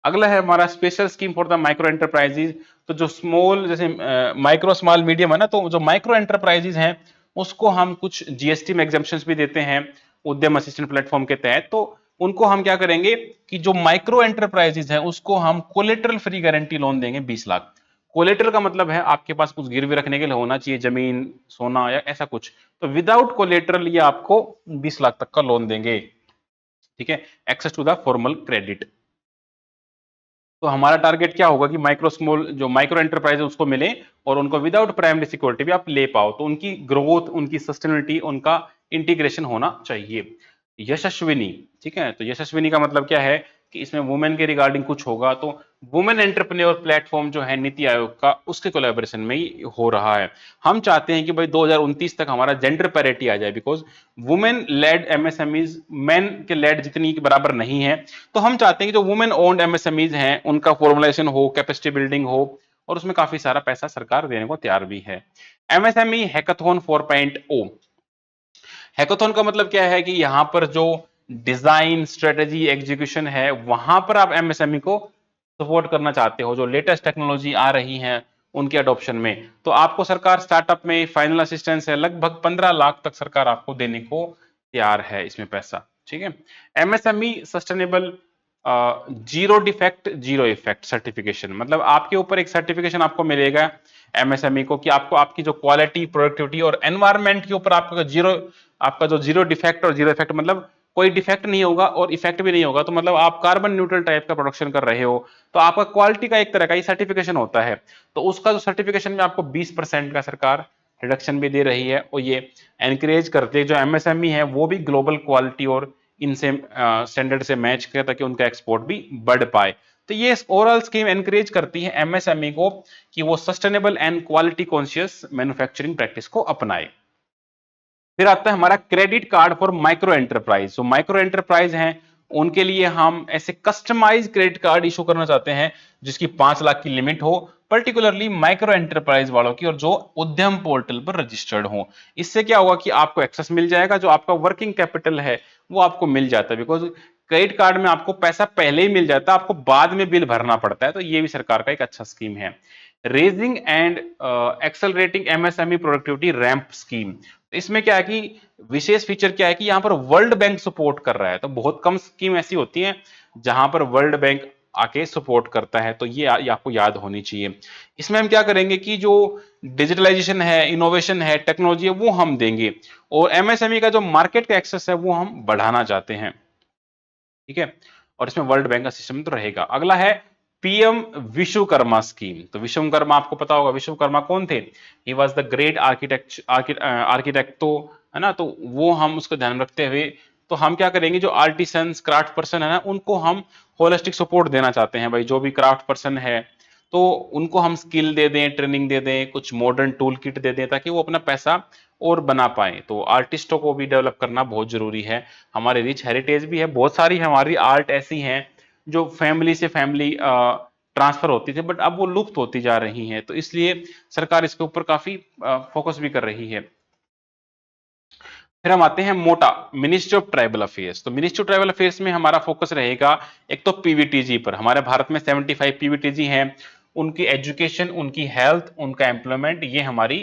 अगला है हमारा special scheme for the micro enterprises. तो जो स्मॉल, जैसे माइक्रो स्मॉल मीडियम है ना, तो जो माइक्रो एंटरप्राइजेज हैं उसको हम कुछ जीएसटी में एग्जाम्पशंस भी देते हैं उद्यम असिस्टेंट प्लेटफॉर्म के तहत। तो उनको हम क्या करेंगे कि जो माइक्रो एंटरप्राइजेज हैं उसको हम कोलेटरल फ्री गारंटी लोन देंगे 20 लाख। कोलेटरल का मतलब है आपके पास कुछ गिरवी रखने के लिए होना चाहिए, जमीन, सोना या ऐसा कुछ। तो विदाउट कोलेटरल ये आपको 20 लाख तक का लोन देंगे, ठीक है, access to the formal credit. तो हमारा टारगेट क्या होगा कि माइक्रो स्मॉल जो माइक्रो एंटरप्राइज उसको मिले, और उनको विदाउट प्राइमरी सिक्योरिटी भी आप ले पाओ, तो उनकी ग्रोथ, उनकी सस्टेनेबिलिटी, उनका इंटीग्रेशन होना चाहिए। यशस्विनी, ठीक है, तो यशस्विनी का मतलब क्या है कि इसमें वुमेन के रिगार्डिंग कुछ होगा। तो वुमेन एंटरप्रेन्योर प्लेटफॉर्म जो है नीति आयोग का, उसके कोलैबोरेशन में ही हो रहा है। हम चाहते हैं कि भाई 2029 तक हमारा जेंडर पैरिटी आ जाए, because women lead MSMEs man के लेड जितनी के बराबर नहीं है। तो हम चाहते हैं कि जो वुमेन ओन्ड एमएसएमईज हैं उनका फॉर्मुलेशन हो, कैपेसिटी बिल्डिंग हो, और उसमें काफी सारा पैसा सरकार देने को तैयार भी है। MSME hackathon 4.0। हैकाथॉन का मतलब क्या है कि यहां पर जो डिजाइन, स्ट्रेटेजी, एग्जीक्यूशन है, वहां पर आप एमएसएमई को सपोर्ट करना चाहते हो, जो लेटेस्ट टेक्नोलॉजी आ रही है उनके अडॉप्शन में। तो आपको सरकार स्टार्टअप में फाइनल असिस्टेंस है, लगभग 15 लाख तक सरकार आपको देने को तैयार है इसमें पैसा, ठीक है। MSME sustainable zero defect zero effect certification, मतलब आपके ऊपर एक सर्टिफिकेशन आपको मिलेगा एमएसएमई को, कि आपको आपकी जो क्वालिटी, प्रोडक्टिविटी और एनवायरमेंट के ऊपर आपका जीरो, आपका जो जीरो डिफेक्ट और जीरो इफेक्ट, मतलब कोई डिफेक्ट नहीं होगा और इफेक्ट भी नहीं होगा, तो मतलब आप कार्बन न्यूट्रल टाइप का प्रोडक्शन कर रहे हो, तो आपका क्वालिटी का एक तरह का ही सर्टिफिकेशन होता है। तो उसका जो सर्टिफिकेशन में आपको 20% का सरकार रिडक्शन भी दे रही है, और ये एनकरेज करते हैं जो एमएसएमई है वो भी ग्लोबल क्वालिटी और इनसे स्टैंडर्ड से मैच करे, ताकि उनका एक्सपोर्ट भी बढ़ पाए। तो ये ओवरऑल स्कीम एनकरेज करती है एमएसएमई को कि वो sustainable and quality conscious manufacturing practice को अपनाए। फिर आता है हमारा credit card for micro enterprise. तो माइक्रो एंटरप्राइज हैं उनके लिए हम ऐसे कस्टमाइज क्रेडिट कार्ड इशू करना चाहते हैं जिसकी 5 लाख की लिमिट हो, पर्टिकुलरली माइक्रो एंटरप्राइज वालों की, और जो उद्यम पोर्टल पर रजिस्टर्ड हो। इससे क्या होगा कि आपको एक्सेस मिल जाएगा, जो आपका वर्किंग कैपिटल है वो आपको मिल जाता है, बिकॉज क्रेडिट कार्ड में आपको पैसा पहले ही मिल जाता है, आपको बाद में बिल भरना पड़ता है। तो ये भी सरकार का एक अच्छा स्कीम है। Raising and accelerating MSME productivity ramp scheme. इसमें क्या है कि विशेष फीचर क्या है कि यहां पर वर्ल्ड बैंक सपोर्ट कर रहा है। तो बहुत कम स्कीम ऐसी होती है जहां पर वर्ल्ड बैंक आके सपोर्ट करता है, तो ये आपको याद होनी चाहिए। इसमें हम क्या करेंगे कि जो डिजिटलाइजेशन है, इनोवेशन है, टेक्नोलॉजी है, वो हम देंगे, और एमएसएमई का जो मार्केट का एक्सेस है वो हम बढ़ाना चाहते हैं। ठीक है, और इसमें वर्ल्ड बैंक का सिस्टम तो रहेगा। अगला है पीएम विश्वकर्मा स्कीम। तो विश्वकर्मा आपको पता होगा, विश्वकर्मा कौन थे? He was the great architect, तो है ना। तो वो हम उसको ध्यान में रखते हुए, तो हम क्या करेंगे, जो आर्टिसंस क्राफ्ट पर्सन है ना, उनको हम होलिस्टिक सपोर्ट देना चाहते हैं। भाई जो भी क्राफ्ट पर्सन है, तो उनको हम स्किल दे दें, ट्रेनिंग दे दें, कुछ मॉडर्न टूल किट दे दें, ताकि वो अपना पैसा और बना पाए। तो आर्टिस्टों को भी डेवलप करना बहुत जरूरी है। हमारे रिच हेरिटेज भी है, बहुत सारी हमारी आर्ट ऐसी हैं जो फैमिली से फैमिली ट्रांसफर होती थी, बट अब वो लुप्त होती जा रही हैं। तो इसलिए सरकार इसके ऊपर काफी फोकस भी कर रही है। फिर हम आते हैं मोटा, मिनिस्ट्री ऑफ ट्राइबल अफेयर्स। तो मिनिस्ट्री ऑफ ट्राइबल अफेयर्स में हमारा फोकस रहेगा एक तो पीवीटीजी पर। हमारे भारत में 75 पीवीटीजी हैं, उनकी एजुकेशन, उनकी हेल्थ, उनका एम्प्लॉयमेंट, ये हमारी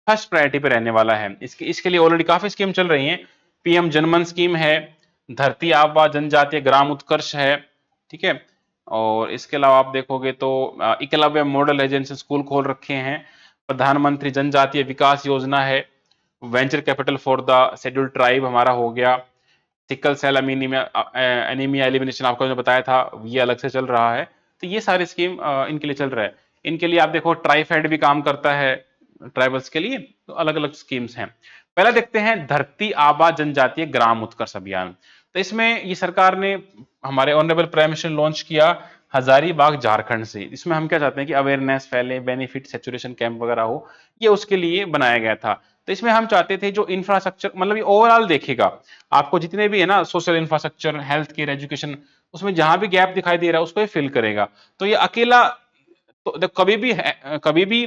फर्स्ट प्रायोरिटी पे रहने वाला है। इसके लिए ऑलरेडी काफी स्कीम चल रही हैं। पीएम जनमन स्कीम है, धरती आबा जनजातीय ग्राम उत्कर्ष है, ठीक है। और इसके अलावा आप देखोगे तो एकलव्य मॉडल एजेंसी स्कूल खोल रखे हैं, प्रधानमंत्री जनजातीय विकास योजना है, venture capital for the scheduled tribe हमारा हो गया, sickle cell anaemia, anaemia elimination आपको जो बताया था ये अलग से चल रहा है। तो ये सारी स्कीम इनके लिए चल रहा है। इनके लिए आप देखो ट्राइफेड भी काम करता है ट्राइबल्स के लिए। तो अलग अलग स्कीम्स हैं। पहला देखते हैं धरती आबा जनजातीय ग्राम उत्कर्ष अभियान। तो इसमें ये सरकार ने, हमारे ऑनरेबल प्राइम मिनिस्टर ने लॉन्च किया हजारीबाग झारखंड से। इसमें हम क्या चाहते हैं कि अवेयरनेस फैले, बेनिफिट सेचुरेशन कैंप वगैरह हो, ये उसके लिए बनाया गया था। तो इसमें हम चाहते थे जो इंफ्रास्ट्रक्चर, मतलब ये ओवरऑल देखेगा आपको, जितने भी है ना social infrastructure, health care, education, उसमें जहां भी गैप दिखाई दे रहा है उसको ये फिल करेगा। तो ये अकेला, तो कभी भी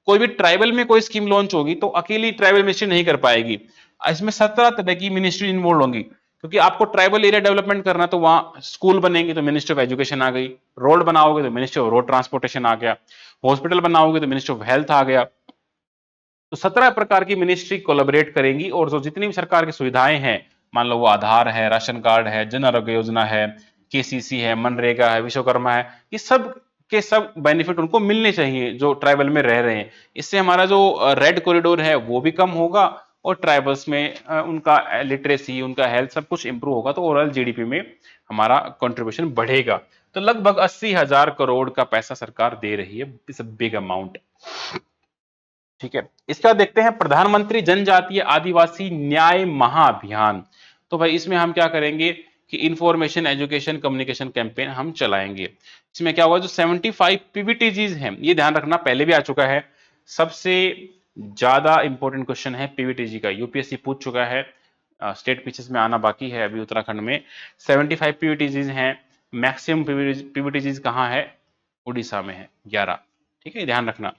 कोई भी ट्राइबल में कोई स्कीम लॉन्च होगी तो अकेली ट्राइबल मिनिस्ट्री नहीं कर पाएगी। इसमें 17 तरह की मिनिस्ट्री इन्वॉल्व होंगी, क्योंकि आपको ट्राइबल एरिया डेवलपमेंट करना, तो वहां स्कूल बनेंगे तो मिनिस्ट्री ऑफ एजुकेशन आ गई, रोड बनाओगे तो मिनिस्ट्री ऑफ रोड ट्रांसपोर्टेशन आ गया, हॉस्पिटल बनाओगे तो मिनिस्ट्री ऑफ हेल्थ आ गया। तो 17 प्रकार की मिनिस्ट्री कोलैबोरेट करेंगी, और जो जितनी भी सरकार की सुविधाएं हैं, मान लो वो आधार है, राशन कार्ड है, जन आरोग्य योजना है, केसीसी है, मनरेगा है, विश्वकर्मा है, ये सब के सब बेनिफिट उनको मिलने चाहिए जो ट्राइबल में रह रहे हैं। इससे हमारा जो रेड कॉरिडोर है वो भी कम होगा, और ट्राइबल्स में उनका लिटरेसी, उनका हेल्थ, सब कुछ इंप्रूव होगा, तो ओवरऑल जीडीपी में हमारा कंट्रीब्यूशन बढ़ेगा। तो लगभग 80,000 करोड़ का पैसा सरकार दे रही है, इट्स अ बिग अमाउंट। ठीक है, इसका देखते हैं प्रधानमंत्री जनजातीय आदिवासी न्याय महाअभियान। तो भाई इसमें हम क्या करेंगे कि इंफॉर्मेशन, एजुकेशन, कम्युनिकेशन कैंपेन हम चलाएंगे। इसमें क्या होगा, जो 75 पीवीटीजीज हैं, ये ध्यान रखना पहले भी आ चुका है, सबसे ज्यादा इंपॉर्टेंट क्वेश्चन है पीवीटीजी का, यूपीएससी पूछ चुका है। स्टेट पीसेस में आना बाकी है अभी उत्तराखंड में। 75 पीवीटीजीज हैं, मैक्सिमम पीवीटीजीज कहाँ है? उड़ीसा में है 11। ठीक है, ध्यान रखना,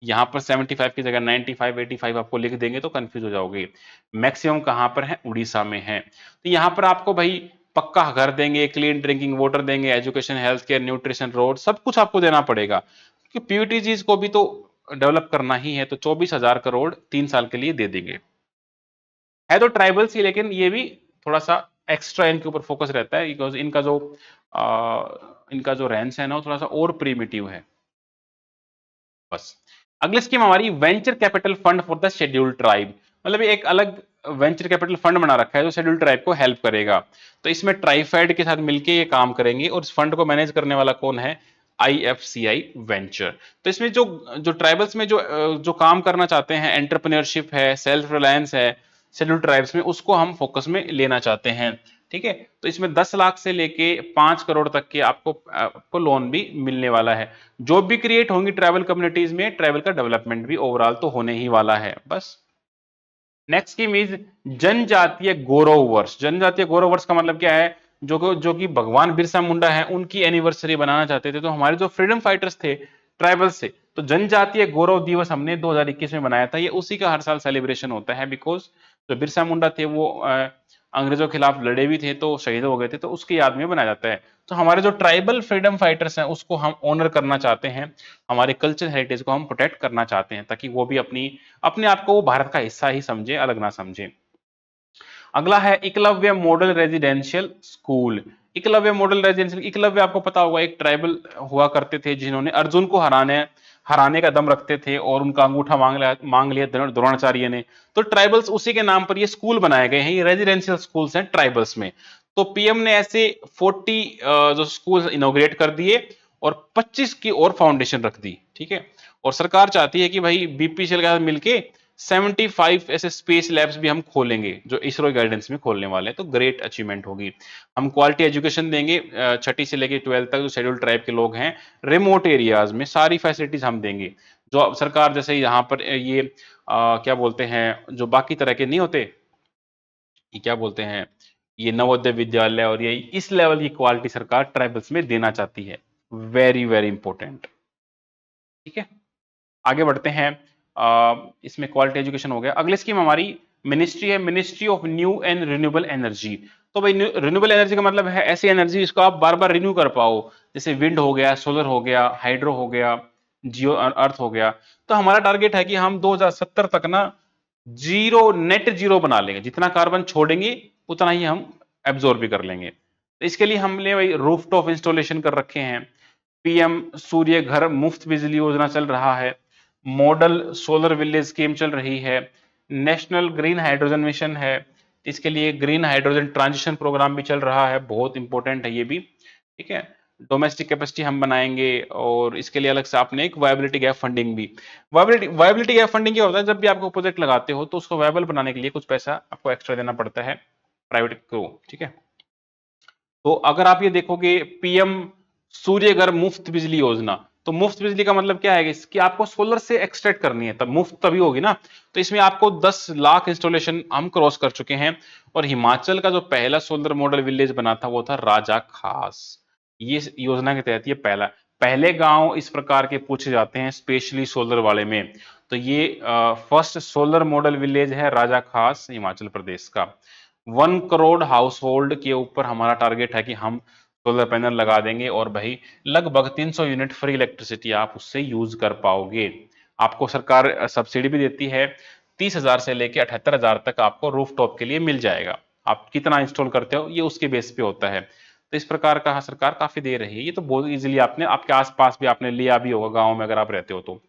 यहाँ पर 75 की जगह 95, 85 आपको लिख देंगे तो कंफ्यूज हो जाओगे। मैक्सिमम कहां पर है? उड़ीसा में है। तो यहाँ पर आपको भाई पक्का घर देंगे, क्लीन ड्रिंकिंग वाटर देंगे, education, health care, nutrition, road, सब कुछ आपको देना पड़ेगा, क्योंकि पीयूटीजीज को भी तो डेवलप करना ही है। तो 24,000 करोड़ 3 साल के लिए दे देंगे। है तो ट्राइबल्स ही, लेकिन ये भी थोड़ा सा एक्स्ट्रा इनके ऊपर फोकस रहता है, बिकॉज इनका जो रेंज है ना वो थोड़ा सा और प्रीमिटिव है। बस। अगली स्कीम हमारी venture capital fund for the scheduled tribe. मतलब एक अलग वेंचर कैपिटल फंड बना रखा है जो शेड्यूल्ड ट्राइब को हेल्प करेगा। तो इसमें ट्राइफेड के साथ मिलके ये काम करेंगे, और इस फंड को मैनेज करने वाला कौन है? IFCI venture. तो इसमें जो जो ट्राइबल्स में जो काम करना चाहते हैं, एंटरप्रेन्योरशिप है, सेल्फ रिलायंस है, शेड्यूल्ड ट्राइब्स में, उसको हम फोकस में लेना चाहते हैं। ठीक है, तो इसमें 10 लाख से लेके 5 करोड़ तक के आपको लोन भी मिलने वाला है। जॉब भी क्रिएट होंगी ट्राइबल कम्युनिटीज में, ट्राइबल का डेवलपमेंट भी ओवरऑल तो होने ही वाला है। बस। नेक्स्ट स्कीम इज जनजातीय गौरव वर्ष। जनजातीय गौरव वर्ष का मतलब क्या है? जो कि भगवान बिरसा मुंडा है उनकी एनिवर्सरी बनाना चाहते थे। तो हमारे जो फ्रीडम फाइटर्स थे ट्राइबल से, तो जनजातीय गौरव दिवस हमने 2021 में बनाया था। ये उसी का हर साल सेलिब्रेशन होता है, बिकॉज जो बिरसा मुंडा थे वो अंग्रेजों के खिलाफ लड़े भी थे, तो शहीद हो गए थे, तो उसकी याद में बनाया जाता है। तो हमारे जो ट्राइबल फ्रीडम फाइटर्स हैं उसको हम ऑनर करना चाहते हैं, हमारे कल्चर हेरिटेज को हम प्रोटेक्ट करना चाहते हैं, ताकि वो भी अपने आप को वो भारत का हिस्सा ही समझे, अलग ना समझे। अगला है Eklavya model residential school. Eklavya model residential, Eklavya आपको पता होगा एक ट्राइबल हुआ करते थे जिन्होंने अर्जुन को हराने हराने का दम रखते थे, और उनका अंगूठा मांग लिया द्रोणाचार्य ने। तो ट्राइबल्स उसी के नाम पर ये स्कूल बनाए गए हैं, ये रेजिडेंशियल स्कूल्स हैं ट्राइबल्स में। तो पीएम ने ऐसे 40 जो स्कूल इनोग्रेट कर दिए और 25 की और फाउंडेशन रख दी, ठीक है। और सरकार चाहती है कि भाई बीपीसीएल के साथ मिलके 75 ऐसे स्पेस लैब्स भी हम खोलेंगे, जो इसरो गाइडेंस में खोलने वाले हैं। तो ग्रेट अचीवमेंट होगी। हम क्वालिटी एजुकेशन देंगे, छठी से लेकर 12th तक जो शेड्यूल ट्राइब के लोग हैं रिमोट एरियाज में सारी फैसिलिटीज हम देंगे। जो सरकार जैसे यहाँ पर ये क्या बोलते हैं, जो बाकी तरह के नहीं होते, ये क्या बोलते हैं, ये नवोदय विद्यालय और ये इस लेवल की क्वालिटी सरकार ट्राइबल्स में देना चाहती है। वेरी वेरी इंपॉर्टेंट, ठीक है। आगे बढ़ते हैं। इसमें क्वालिटी एजुकेशन हो गया। अगली स्कीम हमारी मिनिस्ट्री है, ministry of new and renewable energy. तो भाई रिन्यूएबल एनर्जी का मतलब है ऐसी एनर्जी जिसको आप बार बार रिन्यू कर पाओ, जैसे विंड हो गया, सोलर हो गया, हाइड्रो हो गया, जियो अर्थ हो गया। तो हमारा टारगेट है कि हम 2070 तक ना जीरो, नेट जीरो बना लेंगे। जितना कार्बन छोड़ेंगे उतना ही हम एब्जॉर्ब भी कर लेंगे। तो इसके लिए हमने भाई रूफटॉप इंस्टॉलेशन कर रखे हैं, पीएम सूर्य घर मुफ्त बिजली योजना चल रहा है, मॉडल सोलर विलेज स्कीम चल रही है, नेशनल ग्रीन हाइड्रोजन मिशन है, इसके लिए ग्रीन हाइड्रोजन ट्रांजिशन प्रोग्राम भी चल रहा है, बहुत इंपॉर्टेंट है ये भी, ठीक है। डोमेस्टिक कैपेसिटी हम बनाएंगे, और इसके लिए अलग से आपने एक वायबिलिटी गैप फंडिंग भी। वायबिलिटी गैप फंडिंग क्या होता है, जब भी आपको प्रोजेक्ट लगाते हो तो उसको वायबल बनाने के लिए कुछ पैसा आपको एक्स्ट्रा देना पड़ता है प्राइवेट को, ठीक है। तो अगर आप ये देखोगे पीएम सूर्य घर मुफ्त बिजली योजना, तो मुफ्त बिजली का मतलब क्या है कि आपको सोलर से एक्सट्रैक्ट करनी है, तब मुफ्त तभी होगी ना। तो इसमें आपको 10 लाख इंस्टॉलेशन हम क्रॉस कर चुके हैं। और हिमाचल का जो पहला सोलर मॉडल विलेज बना था वो था राजा खास। ये योजना के तहत ये पहले गांव इस प्रकार के पूछे जाते हैं स्पेशली सोलर वाले में। तो ये फर्स्ट सोलर मॉडल विलेज है राजा खास, हिमाचल प्रदेश का। 1 करोड़ हाउस होल्ड के ऊपर हमारा टारगेट है कि हम सोलर पैनल लगा देंगे, और भाई लगभग 300 यूनिट फ्री इलेक्ट्रिसिटी आप उससे यूज कर पाओगे। आपको सरकार सब्सिडी भी देती है, 30,000 से लेके 78,000 तक आपको रूफटॉप के लिए मिल जाएगा। आप कितना इंस्टॉल करते हो ये उसके बेस पे होता है। तो इस प्रकार का सरकार काफी दे रही है। ये तो बहुत इजीली आपने आपके आसपास भी आपने लिया भी होगा गांव में अगर आप रहते हो तो।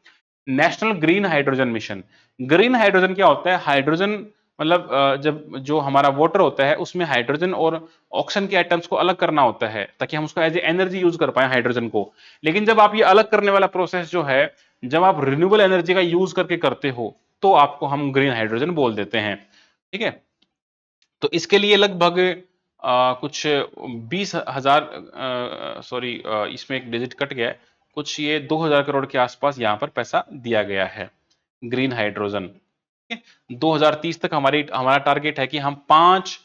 National green hydrogen mission. Green hydrogen क्या होता है, हाइड्रोजन मतलब जब जो हमारा वाटर होता है उसमें हाइड्रोजन और ऑक्सीजन के एटम्स को अलग करना होता है, ताकि हम उसको एज ए एनर्जी यूज कर पाए हाइड्रोजन को। लेकिन जब आप ये अलग करने वाला प्रोसेस जो है, जब आप रिन्यूएबल एनर्जी का यूज करके करते हो, तो आपको हम ग्रीन हाइड्रोजन बोल देते हैं, ठीक है। तो इसके लिए लगभग कुछ 20,000, सॉरी इसमें एक डिजिट कट गया है, कुछ ये 2,000 करोड़ के आसपास यहाँ पर पैसा दिया गया है ग्रीन हाइड्रोजन, ठीक है। 2030 तक हमारा टारगेट है कि हम 5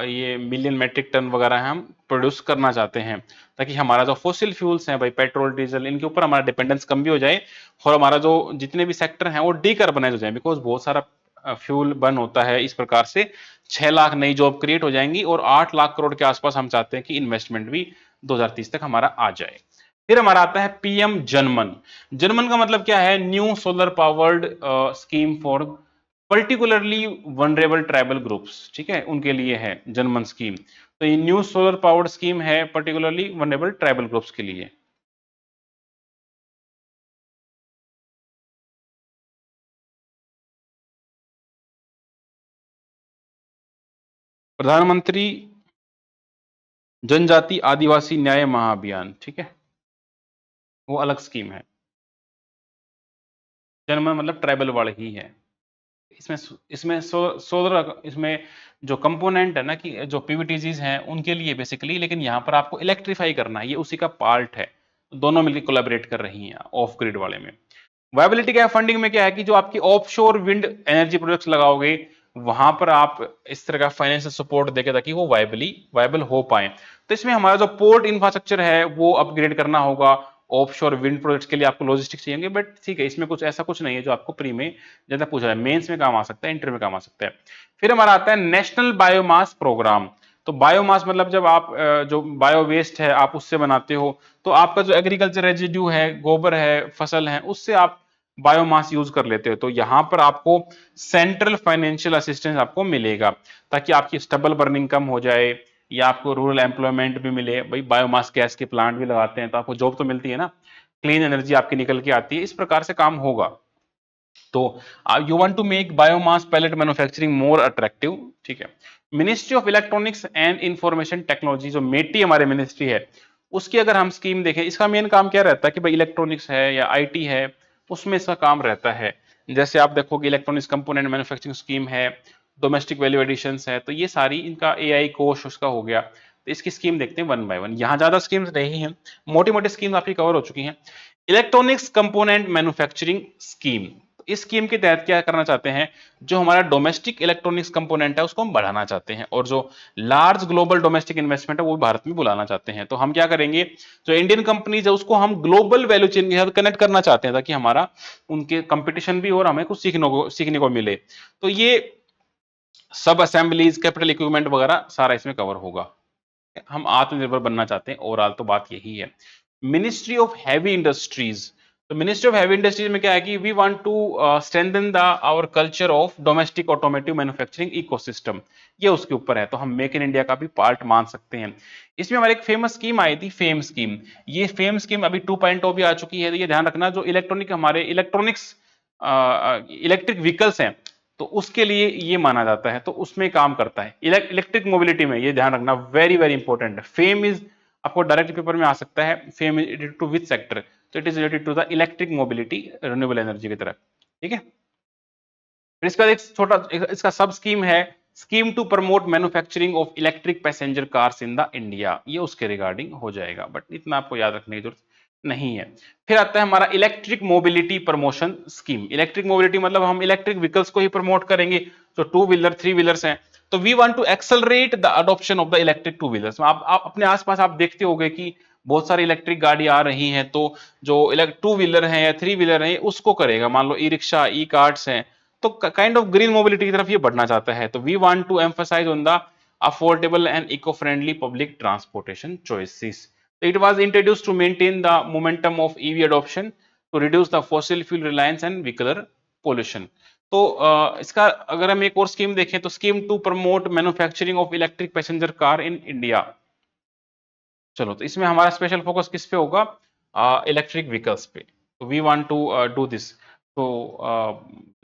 ये मिलियन मेट्रिक टन वगैरह हम प्रोड्यूस करना चाहते हैं, ताकि हमारा जो फॉसिल फ्यूल्स हैं भाई पेट्रोल डीजल, इनके ऊपर हमारा डिपेंडेंस कम भी हो जाए, और हमारा जो जितने भी सेक्टर हैं वो डीकार्बोनाइज हो जाए, बिकॉज बहुत सारा फ्यूल बर्न होता है। इस प्रकार से 6 लाख नई जॉब क्रिएट हो जाएंगी, और 8 लाख करोड़ के आसपास हम चाहते हैं कि इन्वेस्टमेंट भी 2030 तक हमारा आ जाए। फिर हमारा आता है पीएम जनमन। जनमन का मतलब क्या है, new solar powered scheme for particularly vulnerable tribal groups, ठीक है, उनके लिए है जनमन स्कीम। तो ये न्यू सोलर पावर्ड स्कीम है पर्टिकुलरली वनरेबल ट्राइबल ग्रुप्स के लिए। प्रधानमंत्री जनजाति आदिवासी न्याय महाअभियान, ठीक है, वो अलग स्कीम है। जनमन मतलब ट्राइबल वाले ही है। इसमें इसमें सोलर इसमें जो कंपोनेंट है ना, कि जो पीवीटीजीज हैं उनके लिए बेसिकली, लेकिन यहाँ पर आपको इलेक्ट्रीफाई करना है, ये उसी का पार्ट है। दोनों मिलकर कोलैबोरेट कर रही हैं ऑफ ग्रिड वाले में। वायबिलिटी क्या है फंडिंग में, क्या है कि जो आपकी ऑफशोर विंड एनर्जी प्रोजेक्ट्स लगाओगे वहां पर आप इस तरह का फाइनेंशियल सपोर्ट देके ताकि वो वायबल हो पाए। तो इसमें हमारा जो पोर्ट इंफ्रास्ट्रक्चर है वो अपग्रेड करना होगा। ऑफशोर विंड प्रोजेक्ट्स के लिए आपको लॉजिस्टिक्स चाहिए, बट ठीक है, इसमें कुछ ऐसा कुछ नहीं है जो आपको प्री में ज्यादा पूछा है, मेंस में काम आ सकता है, इंटर में काम आ सकता है। फिर हमारा आता है नेशनल बायोमास प्रोग्राम। तो बायोमास मतलब जब आप जो बायो वेस्ट है आप उससे बनाते हो, तो आपका जो एग्रीकल्चर रेजिड्यू है, गोबर है, फसल है, उससे आप बायोमास यूज कर लेते हो। तो यहां पर आपको सेंट्रल फाइनेंशियल असिस्टेंस आपको मिलेगा ताकि आपकी स्टबल बर्निंग कम हो जाए या आपको रूरल एम्प्लॉयमेंट भी मिले। भाई बायोमास गैस के प्लांट भी लगाते हैं तो आपको जॉब तो मिलती है ना, क्लीन एनर्जी आपकी निकल के आती है, इस प्रकार से काम होगा। तो you want to make biomass pellet manufacturing more attractive, ठीक है। Ministry of electronics and information technology, जो मेटी हमारे मिनिस्ट्री है, उसकी अगर हम स्कीम देखें, इसका मेन काम क्या रहता है कि भाई इलेक्ट्रॉनिक्स है या आईटी है, उसमें इसका काम रहता है। जैसे आप देखोगे इलेक्ट्रॉनिक्स कंपोनेंट मैन्युफैक्चरिंग स्कीम है, डोमेस्टिक वैल्यू एडिशन है, तो ये सारी इनका एआई कोष उसका हो गया। तो इसकी स्कीम देखते हैं वन बाय वन, यहाँ ज्यादा स्कीम्स नहीं है, मोटी मोटी स्कीम्स आपकी कवर हो चुकी हैं। इलेक्ट्रॉनिक्स कंपोनेंट मैन्युफैक्चरिंग स्कीम, इस स्कीम के तहत क्या करना चाहते हैं, जो हमारा डोमेस्टिक इलेक्ट्रॉनिक्स कंपोनेंट है उसको हम बढ़ाना चाहते हैं, और जो लार्ज ग्लोबल डोमेस्टिक इन्वेस्टमेंट है वो भारत में बुलाना चाहते हैं। तो हम क्या करेंगे, जो इंडियन कंपनीज है उसको हम ग्लोबल वैल्यू चेन के साथ कनेक्ट करना चाहते हैं ताकि हमारा उनके कंपटीशन भी हो और हमें कुछ सीखने को मिले। तो ये सब असेंबलीज, कैपिटल इक्विपमेंट वगैरह सारा इसमें कवर होगा। हम आत्मनिर्भर बनना चाहते हैं, ओवरऑल तो बात यही है। मिनिस्ट्री ऑफ हैवी इंडस्ट्रीज, तो मिनिस्ट्री ऑफ हैवी इंडस्ट्रीज में क्या है कि we want to strengthen the our culture of domestic automotive manufacturing ecosystem, ये उसके ऊपर है। तो हम मेक इन इंडिया का भी पार्ट मान सकते हैं। इसमें हमारी एक फेमस स्कीम आई थी, फेम स्कीम। ये फेम स्कीम अभी 2.0 भी आ चुकी है। तो ये ध्यान रखना, जो हमारे इलेक्ट्रॉनिक्स इलेक्ट्रिक व्हीकल्स हैं, तो उसके लिए ये माना जाता है, तो उसमें काम करता है। इलेक्ट्रिक मोबिलिटी में ये ध्यान रखना, वेरी वेरी इंपॉर्टेंट है। फेम इज आपको डायरेक्ट पेपर में आ सकता है, FAME is related to which sector, तो it is related to the electric mobility, renewable energy की तरफ, ठीक है। फिर इसका एक छोटा इसका सब स्कीम है, scheme to promote manufacturing of electric passenger cars in the India, ये उसके रिगार्डिंग हो जाएगा, बट इतना आपको याद रखने की जरूरत नहीं है। फिर आता है हमारा electric mobility promotion scheme. Electric mobility मतलब हम इलेक्ट्रिक व्हीकल्स को ही प्रमोट करेंगे, जो टू व्हीलर, थ्री व्हीलर्स हैं। तो we want to accelerate the adoption of the electric two wheelers. आप अपने आसपास आप देखते होंगे कि बहुत सारी इलेक्ट्रिक गाड़ी आ रही हैं, तो जो टू व्हीलर है या थ्री व्हीलर है उसको करेगा, मान लो ई रिक्शा, ई कार्ट्स हैं, तो काइंड ऑफ ग्रीन मोबिलिटी की तरफ ये बढ़ना चाहता है। तो we want to emphasise on the affordable and eco friendly public transportation choices. It was introduced to maintain the momentum of EV adoption, to reduce the fossil fuel reliance and vehicular pollution. तो इसका अगर हम एक और scheme देखें, तो scheme to promote manufacturing of electric passenger car in India. चलो, तो इसमें हमारा स्पेशल फोकस किस पे होगा, इलेक्ट्रिक व्हीकल्स पे। तो we want to do this. तो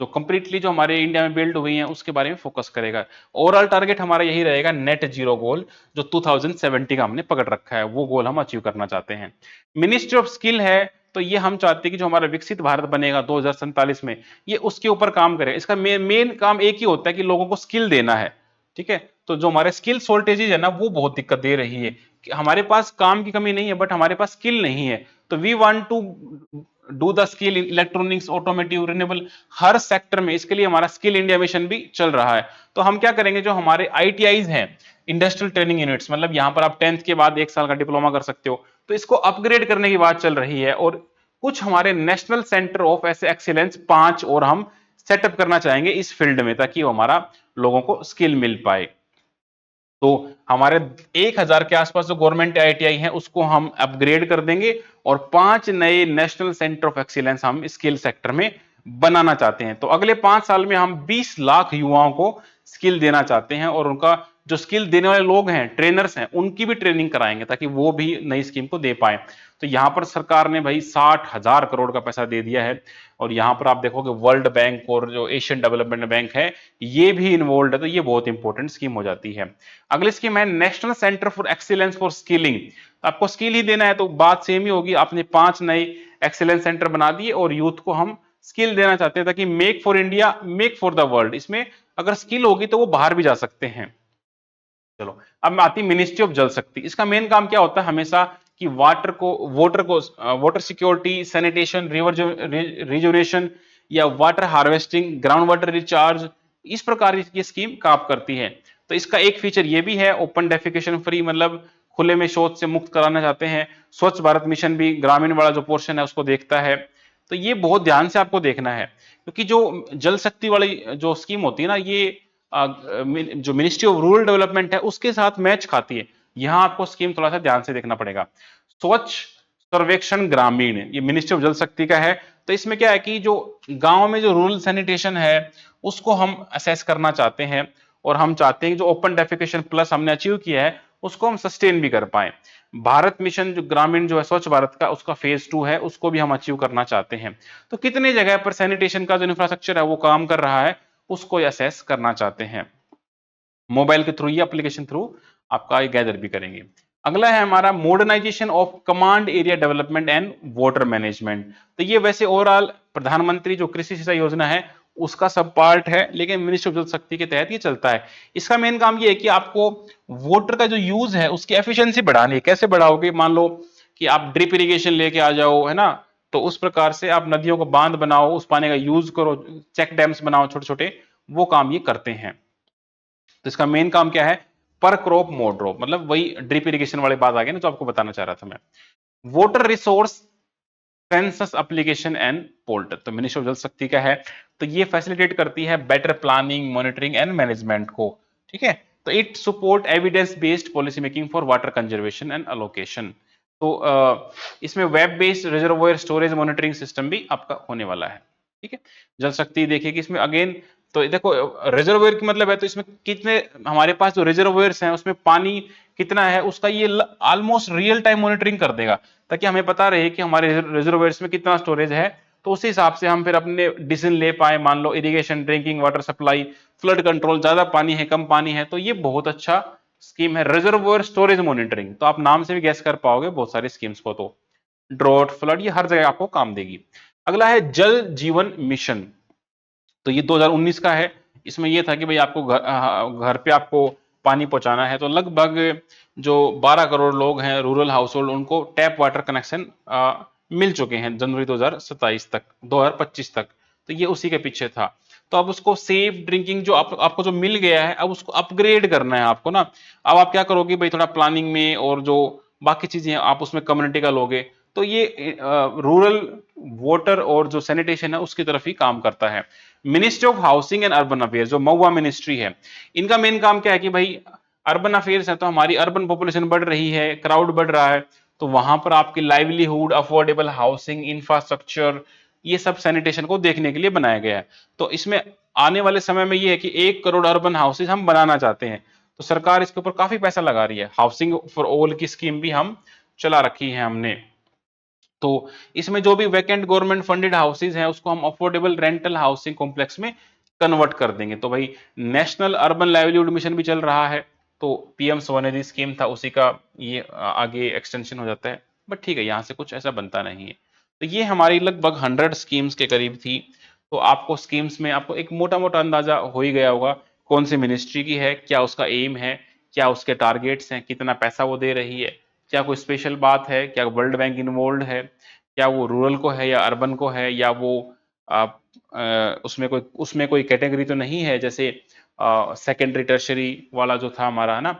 जो कंप्लीटली जो हमारे इंडिया में बिल्ड हुई है उसके बारे में फोकस करेगा। ओवरऑल टारगेट हमारा यही रहेगा, नेट जीरो गोल, जो 2070 का हमने पकड़ रखा है, वो गोल हम अचीव करना चाहते हैं। मिनिस्ट्री ऑफ स्किल है, तो ये हम चाहते हैं कि जो हमारा विकसित भारत बनेगा 2047 में, ये उसके ऊपर काम करे। इसका मेन काम एक ही होता है कि लोगों को स्किल देना है, ठीक है। तो जो हमारे स्किल शॉर्टेजेज है ना, वो बहुत दिक्कत दे रही है कि हमारे पास काम की कमी नहीं है, बट हमारे पास स्किल नहीं है। तो we want to do the skill in electronics, automotive, renewable, हर सेक्टर में। इसके लिए हमारा स्किल इंडिया मिशन भी चल रहा है। तो हम क्या करेंगे, जो हमारे आईटीआईज हैं, इंडस्ट्रियल ट्रेनिंग यूनिट्स, मतलब यहाँ पर आप 10th के बाद 1 साल का डिप्लोमा कर सकते हो, तो इसको अपग्रेड करने की बात चल रही है। और कुछ हमारे नेशनल सेंटर ऑफ ऐसे एक्सीलेंस 5 और हम सेटअप करना चाहेंगे इस फील्ड में, ताकि वो हमारा लोगों को स्किल मिल पाए। तो हमारे 1000 के आसपास जो गवर्नमेंट आईटीआई है उसको हम अपग्रेड कर देंगे, और 5 नए नेशनल सेंटर ऑफ एक्सीलेंस हम स्किल सेक्टर में बनाना चाहते हैं। तो अगले 5 साल में हम 20 लाख युवाओं को स्किल देना चाहते हैं, और उनका जो स्किल देने वाले लोग हैं, ट्रेनर्स हैं, उनकी भी ट्रेनिंग कराएंगे ताकि वो भी नई स्कीम को दे पाए। तो यहां पर सरकार ने भाई 60,000 करोड़ का पैसा दे दिया है, और यहां पर आप देखोगे वर्ल्ड बैंक और जो एशियन डेवलपमेंट बैंक है, ये भी इन्वॉल्व है। तो ये बहुत इंपॉर्टेंट स्कीम हो जाती है। अगली स्कीम है national centre for excellence for skilling. आपको स्किल ही देना है, तो बात सेम ही होगी। आपने 5 नए एक्सीलेंस सेंटर बना दिए, और यूथ को हम स्किल देना चाहते हैं, ताकि make for India, make for the world, इसमें अगर स्किल होगी तो वो बाहर भी जा सकते हैं। चलो, अब मैं आती मिनिस्ट्री ऑफ जल शक्ति। इसका मेन काम क्या होता है, हमेशा कि वाटर सिक्योरिटी, सैनिटेशन, रिवर रिजुनेशन या water harvesting, ground water recharge, इस प्रकार ये स्कीम काम करती है। तो इसका एक फीचर ये भी है, ओपन डेफिकेशन फ्री, मतलब खुले में शौच से मुक्त कराना चाहते हैं। स्वच्छ भारत मिशन भी ग्रामीण वाला जो पोर्शन है उसको देखता है। तो ये बहुत ध्यान से आपको देखना है, क्योंकि जो जल शक्ति वाली जो स्कीम होती है ना, ये जो मिनिस्ट्री ऑफ रूरल डेवलपमेंट है उसके साथ मैच खाती है। यहाँ आपको स्कीम थोड़ा सा ध्यान से देखना पड़ेगा। स्वच्छ सर्वेक्षण ग्रामीण, ये मिनिस्ट्री ऑफ जल शक्ति का है। तो इसमें क्या है कि जो गांव में जो रूरल सैनिटेशन है उसको हम असेस करना चाहते हैं, और हम चाहते हैं कि जो ओपन डेफिकेशन प्लस हमने अचीव किया है उसको हम सस्टेन भी कर पाए। भारत मिशन जो ग्रामीण जो है स्वच्छ भारत का, उसका फेज 2 है, उसको भी हम अचीव करना चाहते हैं। तो कितने जगह पर सैनिटेशन का जो इंफ्रास्ट्रक्चर है वो काम कर रहा है, उसको असेस करना चाहते हैं। मोबाइल के थ्रू या एप्लीकेशन थ्रू आपका ये गैदर भी करेंगे। अगला है हमारा modernisation of command area development and water management. तो ये वैसे ओवरऑल प्रधानमंत्री जो कृषि सिंचाई योजना है उसका सब पार्ट है, लेकिन मिनिस्ट्री ऑफ जल शक्ति के तहत ये चलता है। इसका मेन काम ये है कि आपको वाटर का जो यूज है उसकी एफिशिएंसी बढ़ानी है। कैसे बढ़ाओगे? मान लो कि आप ड्रिप इरिगेशन लेके आ जाओ, है ना, तो उस प्रकार से आप नदियों को बांध बनाओ, उस पानी का यूज करो, चेक डैम्स बनाओ छोटे छोटे, वो काम ये करते हैं। तो इसका मेन काम क्या है? पर क्रॉप मोड्रो, मतलब वही ड्रिप इरिगेशन वाली बात आ गई ना, जो आपको बताना चाह रहा था मैं। Water resource census application and portal, तो मिनिस्ट्री ऑफ जल शक्ति का है। तो ये फैसिलिटेट करती है better planning, monitoring and management को। ठीक है, तो it support evidence based policy making for water conservation and allocation. तो इसमें web based reservoir storage monitoring system भी आपका होने वाला है। ठीक है, जल शक्ति देखिए कि इसमें अगेन, तो देखो रिजर्वोयर की मतलब है, तो इसमें कितने हमारे पास जो रिजर्वोयर्स हैं उसमें पानी कितना है उसका ये ऑलमोस्ट रियल टाइम मॉनिटरिंग कर देगा, ताकि हमें पता रहे कि हमारे रिजर्वोयर्स में कितना स्टोरेज है। तो उसी हिसाब से हम फिर अपने डिसीजन ले पाए। मान लो irrigation, drinking water supply, flood control, ज्यादा पानी है, कम पानी है, तो ये बहुत अच्छा स्कीम है रिजर्वोयर स्टोरेज मॉनिटरिंग। तो आप नाम से भी गैस कर पाओगे बहुत सारी स्कीम्स को। तो ड्रॉट, फ्लड, ये हर जगह आपको काम देगी। अगला है जल जीवन मिशन। तो ये 2019 का है। इसमें ये था कि भाई आपको घर पे आपको पानी पहुंचाना है। तो लगभग जो 12 करोड़ लोग हैं रूरल हाउस होल्ड, उनको टैप वाटर कनेक्शन मिल चुके हैं जनवरी 2027 तक, 2025 तक। तो ये उसी के पीछे था। तो अब उसको सेफ ड्रिंकिंग जो आपको जो मिल गया है, अब उसको अपग्रेड करना है आपको ना। अब आप क्या करोगे भाई, थोड़ा प्लानिंग में और जो बाकी चीजें आप उसमें कम्युनिटी का लोगे, तो ये रूरल वाटर और जो सैनिटेशन है उसकी तरफ ही काम करता है। Ministry of housing and urban affairs जो महुआ मिनिस्ट्री है, इनका मेन काम क्या है कि भाई अर्बन अफेयर्स है, तो हमारी अर्बन पॉपुलेशन बढ़ रही है, क्राउड बढ़ रहा है, तो वहां पर आपकी लाइवलीहुड, अफोर्डेबल हाउसिंग, इंफ्रास्ट्रक्चर, ये सब सैनिटेशन को देखने के लिए बनाया गया है। तो इसमें आने वाले समय में ये है कि 1 करोड़ अर्बन हाउसेज हम बनाना चाहते हैं। तो सरकार इसके ऊपर काफी पैसा लगा रही है। हाउसिंग फॉर ऑल की स्कीम भी हम चला रखी है हमने। तो इसमें जो भी वैकेंट गवर्नमेंट फंडेड हाउसेज हैं उसको हम अफोर्डेबल रेंटल हाउसिंग कॉम्प्लेक्स में कन्वर्ट कर देंगे। तो भाई नेशनल अर्बन लाइवलीहुड मिशन भी चल रहा है, तो पीएम स्वनिधि स्कीम था उसी का ये आगे एक्सटेंशन हो जाता है। बट ठीक है, यहाँ से कुछ ऐसा बनता नहीं है। तो ये हमारी लगभग 100 स्कीम्स के करीब थी। तो आपको स्कीम्स में आपको एक मोटा मोटा अंदाजा हो ही गया होगा कौन सी मिनिस्ट्री की है, क्या उसका एम है, क्या उसके टारगेट्स हैं, कितना पैसा वो दे रही है, क्या कोई स्पेशल बात है, क्या वर्ल्ड बैंक इन्वॉल्व है, क्या वो रूरल को है या अर्बन को है, या वो उसमें कोई कैटेगरी तो नहीं है, जैसे सेकेंडरी टर्शरी वाला जो था हमारा, है ना,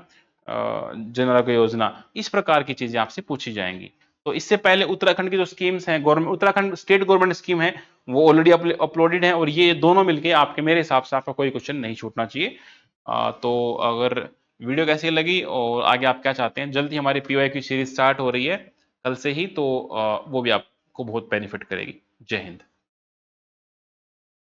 जनरल की योजना। इस प्रकार की चीजें आपसे पूछी जाएंगी। तो इससे पहले उत्तराखंड की जो स्कीम्स हैं, government Uttarakhand state government scheme है, वो ऑलरेडी अपलोडेड है, और ये दोनों मिलके आपके, मेरे हिसाब से आपका कोई क्वेश्चन नहीं छूटना चाहिए। तो अगर वीडियो कैसी लगी और आगे आप क्या चाहते हैं, जल्दी हमारी PYQ सीरीज स्टार्ट हो रही है कल से ही, तो वो भी आपको बहुत बेनिफिट करेगी। जय हिंद।